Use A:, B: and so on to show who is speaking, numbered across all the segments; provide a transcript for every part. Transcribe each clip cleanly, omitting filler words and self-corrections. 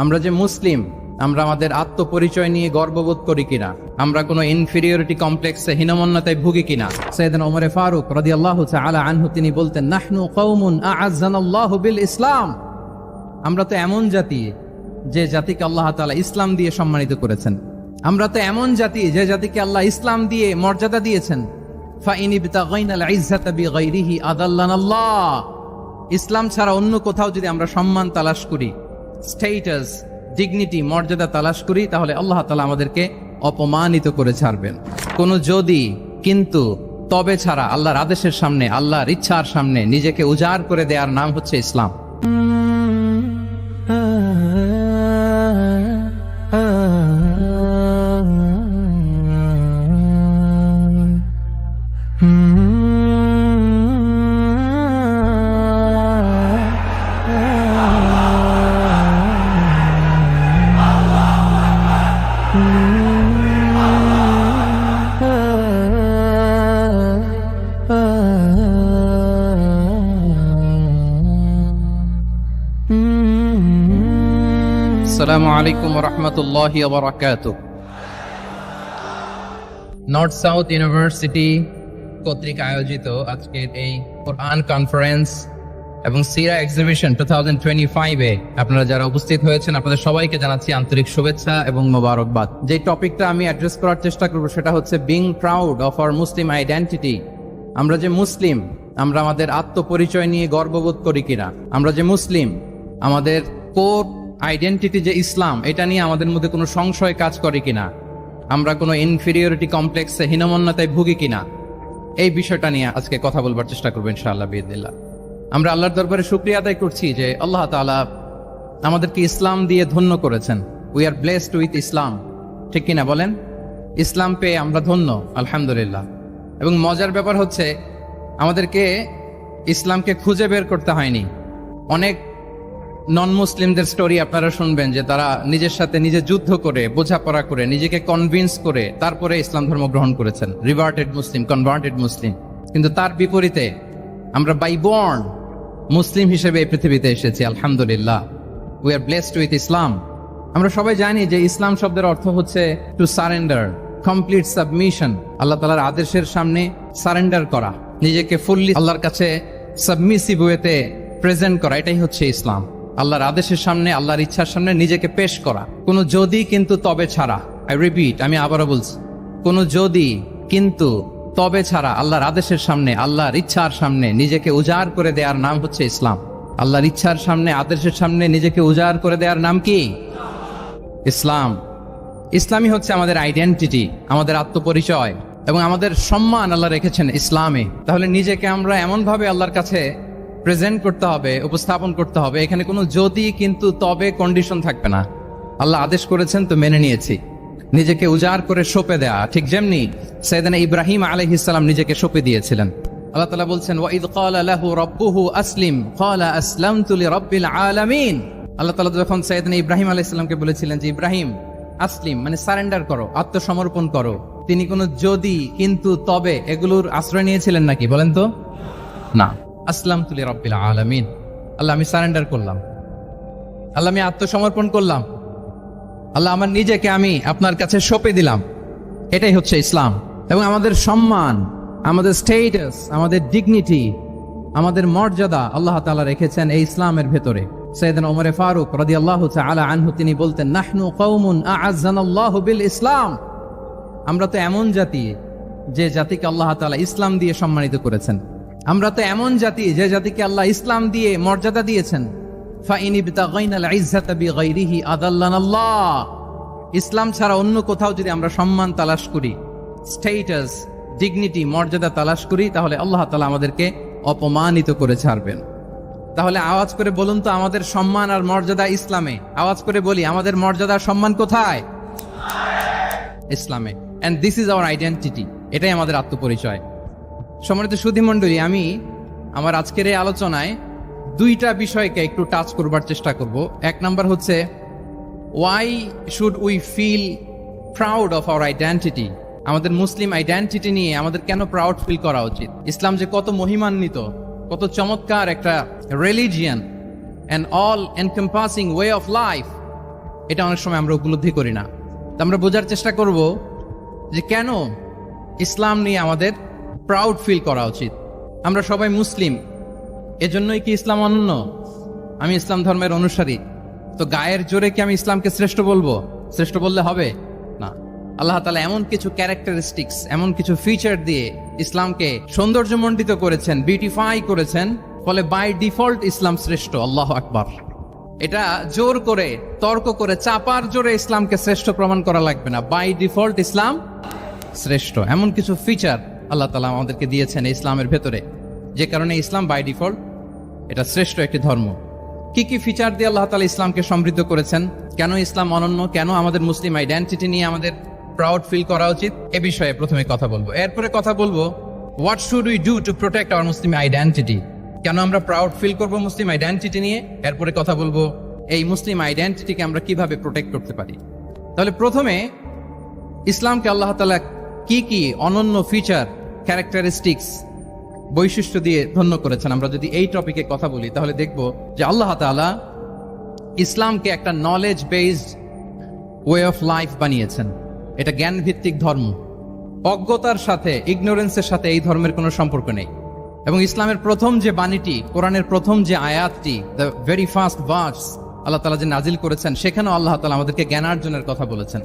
A: আমরা যে মুসলিম, আমরা আমাদের আত্মপরিচয় নিয়ে গর্ববোধ করি কিনা, আমরা কোনো ইনফিরিয়রিটি কমপ্লেক্সে হীনমন্যতায় ভুগি কিনা। সাইয়েদনা ওমর ফারুক রাদিয়াল্লাহু তাআলা আনহু তিনি বলতেন, নাহনু কওমুন আ'আজ্জানাল্লাহু বিল ইসলাম। আমরা তো এমন জাতি যে জাতিকে আল্লাহ তাআলা ইসলাম দিয়ে সম্মানিত করেছেন। আমরা তো এমন জাতি যে জাতিকে আল্লাহ ইসলাম দিয়ে মর্যাদা দিয়েছেন। ফাইন ইবতাগাইনাল ইজ্জাতা বিগাইরিহি আদাল্লানাল্লাহ। ইসলাম ছাড়া অন্য কোথাও যদি আমরা সম্মান তালাশ করি, স্ট্যাটাস, ডিগনিটি, মর্যাদা তালাশ করি, তাহলে আল্লাহ তাআলা আমাদেরকে অপমানিত করে ছাড়বেন। কোনো যদি, কিন্তু, তবে ছাড়া আল্লাহর আদেশের সামনে, আল্লাহর ইচ্ছার সামনে নিজেকে উজাড় করে দেওয়ার নাম হচ্ছে ইসলাম। আসসালামু আলাইকুম ওয়া রাহমাতুল্লাহি ওয়া বারাকাতুহু। নর্থ সাউথ ইউনিভার্সিটি কর্তৃক আয়োজিত আজকের এই কোরআন কনফারেন্স এবং সিরা এক্সিবিশন 2025-এ আপনারা যারা উপস্থিত হয়েছেন, আপনাদের সবাইকে জানাচ্ছি আন্তরিক শুভেচ্ছা এবং মোবারকবাদ। যে টপিকটা আমি অ্যাড্রেস করার চেষ্টা করব সেটা হচ্ছে being proud of our Muslim identity. আমরা যে মুসলিম, আমরা আমাদের আত্মপরিচয় নিয়ে গর্ববোধ করি কিনা। আমরা যে মুসলিম, আমাদের কোর আইডেন্টিটি যে ইসলাম, এটা নিয়ে আমাদের মধ্যে কোনো সংশয় কাজ করে কিনা, আমরা কোনো ইনফিরিয়রিটি কমপ্লেক্সে হীনমন্যতায় ভুগি কিনা, এই বিষয়টা নিয়ে আজকে কথা বলবার চেষ্টা করবো ইনশাআল্লাহ বিইذনিল্লাহ। আমরা আল্লাহর দরবারে শুকরিয়া আদায় করছি যে আল্লাহ তাআলা আমাদেরকে ইসলাম দিয়ে ধন্য করেছেন। উই আর ব্লেসড উইথ ইসলাম, ঠিক কিনা বলেন? ইসলাম পেয়ে আমরা ধন্য, আলহামদুলিল্লাহ। এবং মজার ব্যাপার হচ্ছে আমাদেরকে ইসলামকে খুঁজে বের করতে হয়নি। অনেক নন মুসলিমদের স্টোরি আপনারা শুনবেন যে তারা নিজের সাথে নিজে যুদ্ধ করে, বোঝাপড়া করে, নিজেকে কনভিন্স করে তারপরে ইসলাম ধর্ম গ্রহণ করেছেন, রিভার্টেড মুসলিম, কনভার্টেড মুসলিম। কিন্তু তার বিপরীতে আমরা বাই বর্ন মুসলিম হিসেবে এই পৃথিবীতে এসেছি, আলহামদুলিল্লাহ। উই আর ব্লেসড উইথ ইসলাম। আমরা সবাই জানি যে ইসলাম শব্দের অর্থ হচ্ছে টু সারেন্ডার, কমপ্লিট সাবমিশন। আল্লাহ তাআলার আদেশের সামনে সারেন্ডার করা, নিজেকে ফুললি আল্লাহর কাছে সাবমিসিভ ওয়েতে প্রেজেন্ট করা, এটাই হচ্ছে ইসলাম। আল্লাহর আদেশের সামনে, আল্লাহর ইচ্ছার সামনে নিজেকে পেশ করা। কোনো যদি, কিন্তু, তবে ছাড়া, আই রিপিট, আমি আবারও বলছি, কোনো যদি, কিন্তু, তবে ছাড়া আল্লাহর আদেশের সামনে, আল্লাহর ইচ্ছার সামনে নিজেকে উজাড় করে দেওয়ার নাম হচ্ছে ইসলাম। আল্লাহর ইচ্ছার সামনে, আদেশের সামনে নিজেকে উজাড় করে দেওয়ার নাম কি? ইসলাম। ইসলামই হচ্ছে আমাদের আইডেন্টিটি, আমাদের আত্মপরিচয় এবং আমাদের সম্মান আল্লাহ রেখেছেন ইসলামে। তাহলে নিজেকে আমরা এমনভাবে আল্লাহর কাছে প্রেজেন্ট করতে হবে, উপস্থাপন করতে হবে, এখানে কোনো যদি, কিন্তু, তবে কন্ডিশন থাকবে না। আল্লাহ আদেশ করেছেন তো মেনে নিয়েছি। নিজেকে উজাড় করে সঁপে দেয়া, ঠিক যেমনি সাইয়েদনা ইব্রাহিম আলাইহিস সালাম নিজেকে সঁপে দিয়েছিলেন। আল্লাহ তাআলা বলছেন, ওয়া ইয ক্বালা লাহু রাব্বুহু আসলিম ক্বালা আসলামতু লিরাব্বিল আলামিন। আল্লাহ তাআলা যখন সাইয়েদনা ইব্রাহিম আলাইহিস সালামকে বলেছিলেন যে ইব্রাহিম আসলিম, মানে সারেন্ডার করো, আত্মসমর্পণ করো, তিনি কোনো যদি, কিন্তু, তবে এগুলোর আশ্রয় নিয়েছিলেন নাকি? বলেন তো না। আসলামতু লিরাব্বিল আলামিন, আল্লাহ আমি সারেন্ডার করলাম, আল্লাহ আমি আত্মসমর্পণ করলাম, আল্লাহ আমার নিজেকে আমি আপনার কাছে সঁপে দিলাম। এটাই হচ্ছে ইসলাম। এবং আমাদের সম্মান, আমাদের স্ট্যাটাস, আমাদের ডিগনিটি, আমাদের মর্যাদা আল্লাহ তাআলা রেখেছেন এই ইসলামের ভেতরে। সাইয়েদনা ওমর ফারুক রাদিয়াল্লাহু তাআলা আনহু তিনি বলতেন, নাহনু কওমুন আ'আজ্জানাল্লাহু বিল ইসলাম। আমরা তো এমন জাতি যে জাতিকে আল্লাহ তাআলা ইসলাম দিয়ে সম্মানিত করেছেন। আমরা তো এমন জাতি যে জাতিকে আল্লাহ ইসলাম দিয়ে মর্যাদা দিয়েছেন। ফাইন ইবতাগাইনাল ইজ্জাতা বিগাইরিহি আদাল্লানাল্লাহ। ইসলাম ছাড়া অন্য কোথাও যদি আমরা সম্মান তালাশ করি, স্ট্যাটাস, ডিগনিটি, মর্যাদা তালাশ করি, তাহলে আল্লাহ তাআলা আমাদেরকে অপমানিত করে ছাড়বেন। তাহলে আওয়াজ করে বলুন তো, আমাদের সম্মান আর মর্যাদা ইসলামে। আওয়াজ করে বলি, আমাদের মর্যাদা সম্মান কোথায়? ইসলামে। And this is our identity. এটাই আমাদের আত্মপরিচয়। সম্মানিত সুধী মণ্ডলী, আমি আমার আজকের এই আলোচনায় দুইটা বিষয়কে একটু টাচ করবার চেষ্টা করব। এক নাম্বার হচ্ছে, why should we feel proud of our identity. আমাদের মুসলিম আইডেন্টিটি নিয়ে আমাদের কেন প্রাউড ফিল করা উচিত? ইসলাম যে কত মহিমান্বিত, কত চমৎকার একটা religion, and all encompassing way of life, এটা অনেক সময় আমরা উপলব্ধি করি না। তো আমরা বোঝার চেষ্টা করব যে কেন ইসলাম নিয়ে আমাদের প্রাউড ফিল করা উচিত। আমরা সবাই মুসলিম, এজন্যই কি ইসলাম অনন্য? আমি ইসলাম ধর্মের অনুসারী, তো গায়ের জোরে কি আমি ইসলামকে শ্রেষ্ঠ বলবো? শ্রেষ্ঠ বললে হবে না। আল্লাহ তাআলা এমন কিছু ক্যারেক্টারিস্টিক্স, এমন কিছু ফিচার দিয়ে ইসলামকে সৌন্দর্যমণ্ডিত করেছেন, বিউটিফাই করেছেন, ফলে বাই ডিফল্ট ইসলাম শ্রেষ্ঠ। আল্লাহু আকবার। এটা জোর করে, তর্ক করে, চাপার জোরে ইসলামকে শ্রেষ্ঠ প্রমাণ করা লাগবে না। বাই ডিফল্ট ইসলাম শ্রেষ্ঠ। এমন কিছু ফিচার আল্লাহ তাআলা আমাদেরকে দিয়েছেন ইসলামের ভেতরে, যে কারণে ইসলাম বাই ডিফল্ট এটা শ্রেষ্ঠ একটি ধর্ম। কি কি ফিচার দিয়ে আল্লাহ তাআলা ইসলামকে সমৃদ্ধ করেছেন, কেন ইসলাম অনন্য, কেন আমাদের মুসলিম আইডেন্টিটি নিয়ে আমাদের প্রাউড ফিল করা উচিত, এ বিষয়ে প্রথমে কথা বলবো। এরপরে কথা বলবো what should we do to protect our Muslim identity, কেন আমরা প্রাউড ফিল করব মুসলিম আইডেন্টিটি নিয়ে। এরপরে কথা বলবো এই মুসলিম আইডেন্টিটিকে আমরা কিভাবে প্রোটেক্ট করতে পারি। তাহলে প্রথমে ইসলামকে আল্লাহ তাআলা কি কি অনন্য ফিচার, ক্যারেক্টারিস্টিক্স, বৈশিষ্ট্য দিয়ে ধন্য করেছেন। আমরা যদি এই টপিকে কথা বলি তাহলে দেখব যে আল্লাহ তাআলা ইসলামকে একটা knowledge based way of life বানিয়েছেন। এটা জ্ঞান ভিত্তিক ধর্ম। অজ্ঞতার সাথে, ইগনোরেন্সের সাথে এই ধর্মের কোনো সম্পর্ক নেই। এবং ইসলামের প্রথম যে বাণীটি, কোরআনের প্রথম যে আয়াতটি, দ্য ভেরি ফার্স্ট ভার্স আল্লাহ তাআলা যে নাজিল করেছেন, সেখানেও আল্লাহ তাআলা আমাদেরকে জ্ঞানার্জনের কথা বলেছেন।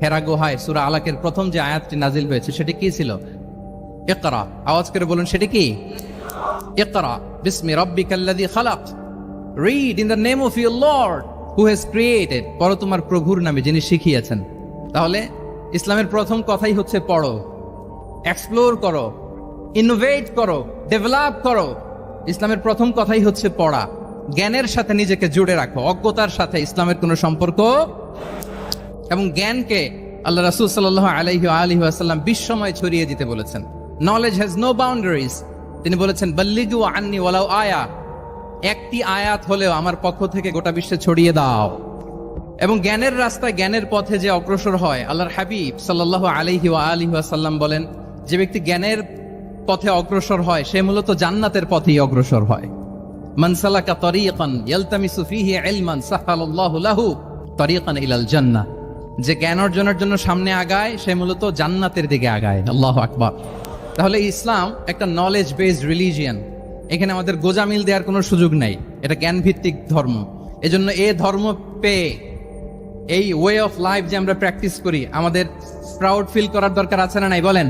A: হেরা গুহায় সূরা আলাকের প্রথম যে আয়াতটি নাজিল হয়েছে সেটি কি ছিল? ইকরা। আওয়াজ করে বলুন, সেটি কি? ইকরা বিসমি রাব্বিকাল্লাযী খালাক, read in the name of your lord who has created. পড়ো তোমার প্রভুর নামে যিনি শিখিয়েছেন। তাহলে ইসলামের প্রথম কথাই হচ্ছে পড়ো, এক্সপ্লোর করো, ইনোভেট করো, ডেভেলপ করো। ইসলামের প্রথম কথাই হচ্ছে পড়া। জ্ঞানের সাথে নিজেকে জুড়ে রাখো, অজ্ঞতার সাথে ইসলামের কোনো সম্পর্ক। এবং জ্ঞানকে আল্লাহ রাসূল সাল্লাল্লাহু আলাইহি ওয়া আলিহি ওয়াসাল্লাম বিশ্বময় ছড়িয়ে দিতে বলেছেন। Knowledge has no boundaries. তিনি বলেছেন বাল্লিগু আন্নি ওয়ালাউ আয়া, একটি আয়াত হলেও আমার পক্ষ থেকে গোটা বিশ্বে ছড়িয়ে দাও। এবং জ্ঞানের রাস্তায়, জ্ঞানের পথে যে অগ্রসর হয়, আল্লাহর হাবিব সাল্লাল্লাহু আলাইহি ওয়া আলিহি ওয়াসাল্লাম বলেন, যে ব্যক্তি জ্ঞানের পথে অগ্রসর হয় সে মূলত জান্নাতের পথেই অগ্রসর হয়। মান সালাকা তরিকান ইয়ালতামিসু ফীহি ইলমান সাহালাল্লাহু লাহু তরিকান ইলাল জান্নাহ। যে জ্ঞান অর্জনের জন্য সামনে আগায় সে মূলত জান্নাতের দিকে আগায়। আল্লাহু আকবার। তাহলে ইসলাম একটা নলেজ বেসড রিলিজিয়ান। এখানে আমাদের গোজামিল দেওয়ার কোনো সুযোগ নাই। এটা জ্ঞান ভিত্তিক ধর্ম। এজন্য এই ধর্ম পেয়ে এই ওয়ে অফ লাইফ যে আমরা প্র্যাকটিস করি, আমাদের প্রাউড ফিল করার দরকার আছে না নাই? বলেন,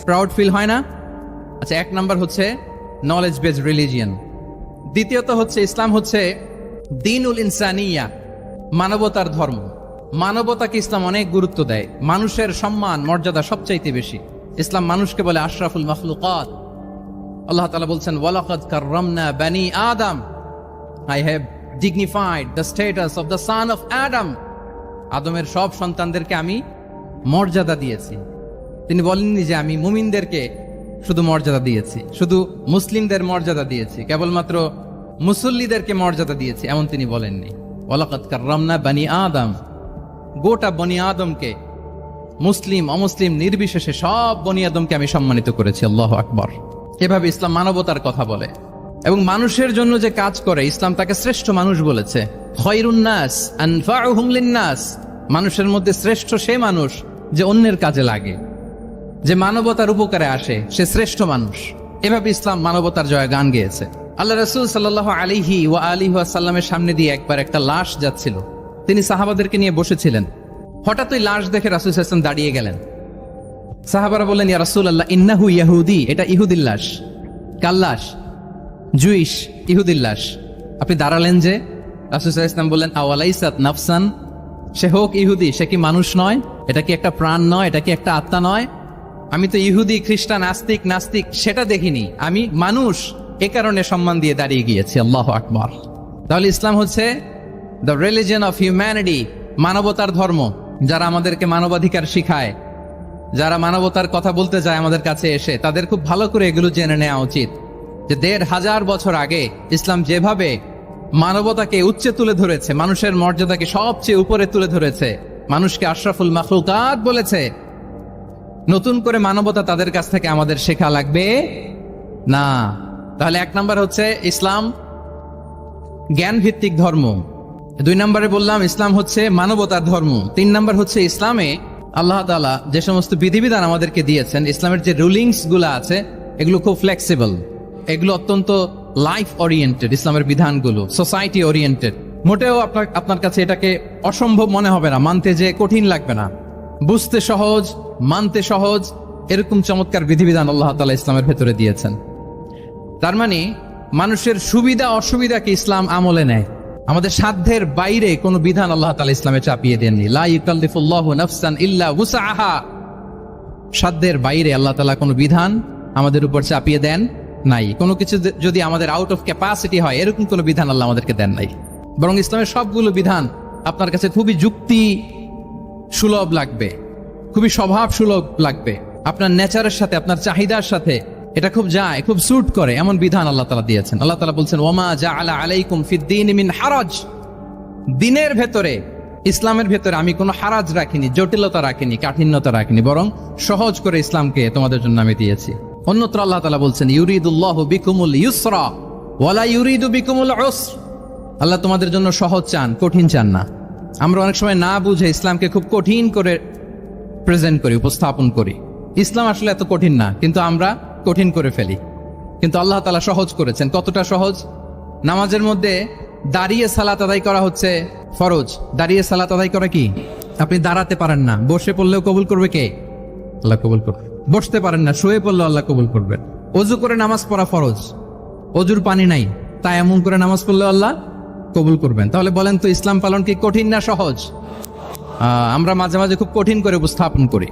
A: প্রাউড ফিল হয় না? আচ্ছা, এক নাম্বার হচ্ছে নলেজ বেসড রিলিজিয়ান। দ্বিতীয়ত হচ্ছে ইসলাম হচ্ছে দ্বীনুল ইনসানিয়া, মানবতার ধর্ম। মানবতাকে ইসলাম অনেক গুরুত্ব দেয়। মানুষের সম্মান, মর্যাদা সবচাইতে বেশি। ইসলাম মানুষকে বলে আশরাফুল মাখলুকাত। আল্লাহ তাআলা বলছেন ওয়ালাকাদ কাররামনা বানি আদম, I have dignified the status of the son of Adam. আদমের সব সন্তানদেরকে আমি মর্যাদা দিয়েছি। তিনি বলেননি যে আমি মুমিনদেরকে শুধু মর্যাদা দিয়েছি, শুধু মুসলিমদের মর্যাদা দিয়েছি, কেবলমাত্র মুসল্লিদেরকে মর্যাদা দিয়েছি, এমন তিনি বলেননি। ওয়ালাকাদ কাররামনা বানি আদম, গোটা বনি আদমকে, মুসলিম অমুসলিম নির্বিশেষে সব বনি আদমকে আমি সম্মানিত করেছি। আল্লাহু আকবার। এভাবে ইসলাম মানবতার কথা বলে এবং মানুষের জন্য যে কাজ করে, ইসলাম তাকে শ্রেষ্ঠ মানুষ বলেছে। খায়রুন নাস আনফাউহুম লিন-নাস, মানুষের মধ্যে শ্রেষ্ঠ সে মানুষ যে অন্যের কাজে লাগে, যে মানবতার উপকারে আসে, সে শ্রেষ্ঠ মানুষ। এভাবে ইসলাম মানবতার জয় গান গেয়েছে। আল্লাহ রাসূল সাল্লাল্লাহু আলাইহি ওয়া আলিহি ওয়াসাল্লামের সামনে দিয়ে একবার একটা লাশ যাচ্ছিল। তিনি সাহাবাদেরকে নিয়ে বসেছিলেন। হঠাৎ ওই লাশ দেখে রাসূল সাল্লাল্লাহু আলাইহি ওয়াসাল্লাম দাঁড়িয়ে গেলেন। সাহাবারা বললেন, ইয়া রাসূলুল্লাহ ইন্নাহু ইয়াহুদি, এটা ইহুদির লাশ। কার লাশ? জুইশ, ইহুদির লাশ। আপনি দাঁড়ালেন যে? রাসূল সাল্লাল্লাহু আলাইহি ওয়াসাল্লাম বললেন আওয়ালাইসাত নাফসান, সে হোক ইহুদি, সে কি মানুষ নয়? এটা কি একটা প্রাণ নয়? এটা কি একটা আত্মা নয়? আমি তো ইহুদি, খ্রিস্টান, আস্তিক, নাস্তিক সেটা দেখিনি, আমি মানুষ, এ কারণে সম্মান দিয়ে দাঁড়িয়ে গিয়েছি। আল্লাহু আকবার। তাহলে ইসলাম হচ্ছে দ্য রিলিজিয়ন অফ হিউম্যানিটি, মানবতার ধর্ম। যারা আমাদেরকে মানবাধিকার শিখায়, যারা মানবতার কথা বলতে যায় আমাদের কাছে এসে, তাদের খুব ভালো করে এগুলো জেনে নেওয়া উচিত যে ১৫০০ বছর আগে ইসলাম যেভাবে মানবতাকে উচ্চে তুলে ধরেছে, মানুষের মর্যাদাকে সবচেয়ে উপরে তুলে ধরেছে, মানুষকে আশরাফুল মাখলুকাত বলেছে, নতুন করে মানবতা তাদের কাছ থেকে আমাদের শেখা লাগবে না। তাহলে এক নাম্বার হচ্ছে ইসলাম জ্ঞান ভিত্তিক ধর্ম। 2 নম্বরে বললাম ইসলাম হচ্ছে মানবতার ধর্ম। 3 নম্বর হচ্ছে ইসলামে আল্লাহ তাআলা যে সমস্ত বিধিবিধান আমাদেরকে দিয়েছেন, ইসলামের যে রুলিংস গুলো আছে এগুলো খুব ফ্লেক্সিবল, এগুলো অত্যন্ত লাইফ ওরিয়েন্টেড। ইসলামের বিধানগুলো সোসাইটি ওরিয়েন্টেড। মোটেও আপনার কাছে এটাকে অসম্ভব মনে হবে না, মানতে যে কঠিন লাগবে না, বুঝতে সহজ, মানতে সহজ, এরকম চমৎকার বিধিবিধান আল্লাহ তাআলা ইসলামের ভেতরে দিয়েছেন। তার মানে মানুষের সুবিধা অসুবিধাকে ইসলাম আমলে নেয়। আমাদের সাধ্যের বাইরে কোনো বিধান আল্লাহ তাআলা ইসলামে চাপিয়ে দেননি। লা ইউকাল্লিফুল্লাহু নাফসান ইল্লা উসআহা। সাধ্যের বাইরে আল্লাহ তাআলা কোনো বিধান আমাদের উপর চাপিয়ে দেন নাই। কোনো কিছু যদি আমাদের আউট অফ ক্যাপাসিটি হয়, এরকম কোনো বিধান আল্লাহ আমাদেরকে দেন নাই। বরং ইসলামের সবগুলো বিধান আপনার কাছে খুবই যুক্তি সুলভ লাগবে, খুবই স্বভাব সুলভ লাগবে, আপনার নেচারের সাথে, আপনার চাহিদার সাথে এটা খুব যায়, খুব স্যুট করে, এমন বিধান আল্লাহ তাআলা দিয়েছেন। আল্লাহ তাআলা বলছেন, ওয়ামা জাআলা আলাইকুম ফিদ্দীন মিন হারাজ। দিনের ভেতরে, ইসলামের ভেতরে আমি কোনো হারাজ রাখিনি, জটিলতা রাখিনি, কাঠিন্যতা রাখিনি, বরং সহজ করে ইসলামকে তোমাদের জন্য আমি দিয়েছি। অন্যত্র আল্লাহ তাআলা বলছেন, ইউরিদুল্লাহু বিকুমুল ইউসরা ওয়ালা ইউরিদু বিকুমুল উসর। আল্লাহ তোমাদের জন্য সহজ চান, কঠিন চান না। আমরা অনেক সময় না বুঝে ইসলামকে খুব কঠিন করে প্রেজেন্ট করি, উপস্থাপন করি। ইসলাম আসলে এত কঠিন না, কিন্তু আমরা কঠিন করে ফেলি। কিন্তু আল্লাহ তাআলা সহজ করেছেন। কতটা সহজ? নামাজের মধ্যে দাঁড়িয়ে সালাত আদায় করা হচ্ছে ফরজ। দাঁড়িয়ে সালাত আদায় করা কি? আপনি দাঁড়াতে পারেন না, বসে পড়লেও কবুল করবে কে? আল্লাহ কবুল করবে। বসতে পারেন না, শুয়ে পড়লেও আল্লাহ কবুল করবেন। অজু করে নামাজ পড়া ফরজ, অজুর পানি নাই, তাই এমন করে নামাজ পড়লেও আল্লাহ কবুল করবেন। তাহলে বলেন তো, ইসলাম পালন কি কঠিন না সহজ? আমরা মাঝে মাঝে খুব কঠিন করে উপস্থাপন করি।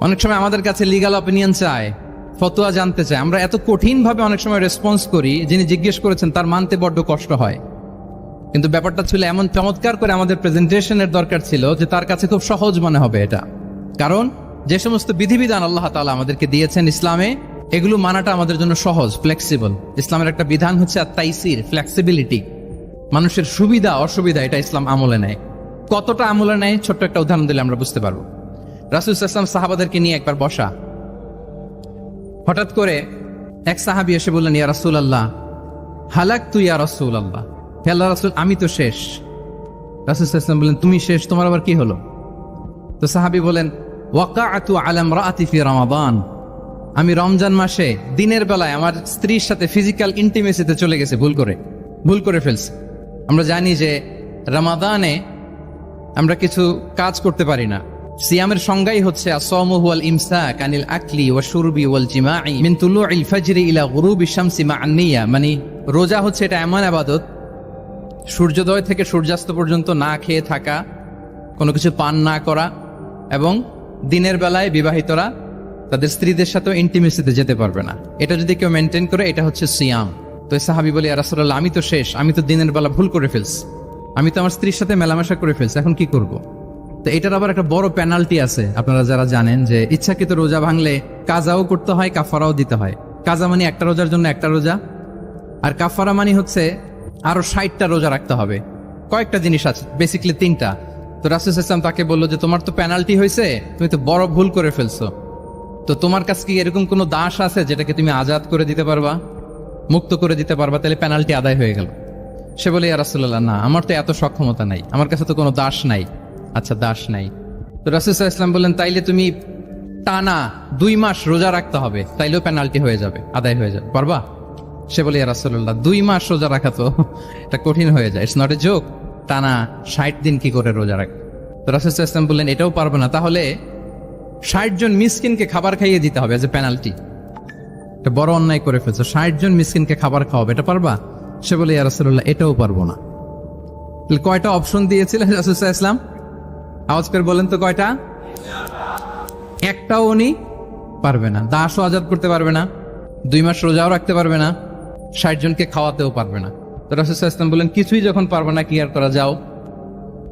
A: অনেক সময় আমাদের কাছে লিগ্যাল অপিনিয়ন চায়, ফতোয়া জানতে চায়। আমরা এত কঠিন ভাবে অনেক সময় রেসপন্স করি, যিনি জিজ্ঞেস করেছেন তার মানতে বড্ড কষ্ট হয়। কিন্তু ব্যাপারটা ছিল এমন চমৎকার করে আমাদের প্রেজেন্টেশনের দরকার ছিল যে তার কাছে খুব সহজ মনে হবে এটা। কারণ যে সমস্ত বিধিবিধান আল্লাহ তাআলা আমাদেরকে দিয়েছেন ইসলামে, এগুলো মানাটা আমাদের জন্য সহজ, ফ্লেক্সিবল। ইসলামের একটা বিধান হচ্ছে আত-তাইসির, ফ্লেক্সিবিলিটি। মানুষের সুবিধা অসুবিধা এটা ইসলাম আমলে নেয়। কতটা আমলে নেয়, ছোট্ট একটা উদাহরণ দিলে আমরা বুঝতে পারবো। রাসূল সাল্লাল্লাহু আলাইহি ওয়াসাল্লাম সাহাবাদেরকে নিয়ে একবার বসা, হঠাৎ করে এক সাহাবী এসে বললেন, ইয়া রাসূলুল্লাহ হালাকতু ইয়া রাসূলুল্লাহ, হে আল্লাহর রাসূল আমি তো শেষ। রাসূল সাল্লাল্লাহু আলাইহি ওয়াসাল্লাম বললেন, তুমি শেষ, তোমার আবার কি হলো? তো সাহাবী বলেন, ওয়াকাআতু আলা ইমরাআতি ফি রমাদান, আমি রমজান মাসে দিনের বেলায় আমার স্ত্রীর সাথে ফিজিক্যাল ইন্টিমেসিতে চলে গেছে, ভুল করে ফেলছি। আমরা জানি যে রমাদানে আমরা কিছু কাজ করতে পারি না। সিয়ামের সংজ্ঞাই হচ্ছে আসসাওমু হুয়াল ইমসাক আনিল আকলি ওয়া শুরবি ওয়াল জিমাই মিন তুলুইল ফাজরি ইলা গুরুবিশ শামসি মা আন-নিয়া। মানে রোজা হচ্ছে এটা এমন ইবাদত, সূর্যোদয় থেকে সূর্যাস্ত পর্যন্ত না খেয়ে থাকা, কোনো কিছু পান না করা, এবং দিনের বেলায় বিবাহিতরা তাদের স্ত্রীদের সাথেও ইন্টিমেসিতে যেতে পারবে না। এটা যদি কেউ মেনটেন করে, এটা হচ্ছে সিয়াম। তো সাহাবী বলে, ইয়া রাসূলুল্লাহ আমি তো শেষ, আমি তো দিনের বেলা ভুল করে ফেলছি, আমি তো আমার স্ত্রীর সাথে মেলামেশা করে ফেলছি, এখন কি করব? তো এটার আবার একটা বড় পেনাল্টি আছে। আপনারা যারা জানেন যে ইচ্ছাকৃত রোজা ভাঙলে কাজাও করতে হয়, কাফারাও দিতে হয়। কাজা মানে একটা রোজার জন্য একটা রোজা, আর কাফারা মানে হচ্ছে আরো 60টা রোজা রাখতে হবে। কয়েকটা জিনিস আছে, বেসিক্যালি 3টা। তো রাসূল সাল্লাল্লাহু আলাইহি ওয়াসাল্লাম তাকে বললো যে তোমার তো পেনাল্টি হয়েছে, তুমি তো বড় ভুল করে ফেলছো, তো তোমার কাছে কি এরকম কোনো দাস আছে যেটাকে তুমি আজাদ করে দিতে পারবা, মুক্ত করে দিতে পারবা? তাহলে পেনাল্টি আদায় হয়ে গেল। সে বলে, ইয়া রাসূলুল্লাহ না, আমার তো এত সক্ষমতা নাই, আমার কাছে তো কোনো দাস নাই। আচ্ছা, দাস নাই। তো রাসূল সাল্লাল্লাহু আলাইহি ওয়াসাল্লাম বললেন, তাইলে তুমি টানা 2 মাস রোজা রাখতে হবে, তাইলেও পেনাল্টি হয়ে যাবে, আদায় হয়ে যাবে, পারবা? সে বলে, ইয়া রাসূলুল্লাহ 2 মাস রোজা রাখা তো এটা কঠিন হয়ে যায়, ইটস নট এ জোক। টানা 60 দিন কি করে রোজা রাখ? তো রাসূল সাল্লাল্লাহু আলাইহি ওয়াসাল্লাম বললেন, এটাও পারবে না, তাহলে 60 জন মিসকিনকে খাবার খাইয়ে দিতে হবে এজ এ পেনাল্টি। এটা বড় অন্যায় করে ফেলছো, 60 জন মিসকিনকে খাবার খাওয়াবে, এটা পারবা? সে বলে, ইয়া রাসূলুল্লাহ এটাও পারবো না। তাহলে কয়টা অপশন দিয়েছিলেন রাসূল সাল্লাল্লাহু আলাইহি ওয়াসাল্লাম? আওয়াজ করে বলেন তো কয়টা? একটাও উনি পারবে না। দাসও আজাদ করতে পারবে না, 2 মাস রোজাও রাখতে পারবে না, 60 জনকে খাওয়াতেও পারবে না। তো রাসূল সাল্লাল্লাহু আলাইহি ওয়াসাল্লাম বলেন, কিছুই যখন পারবে না, কি আর করা, যাও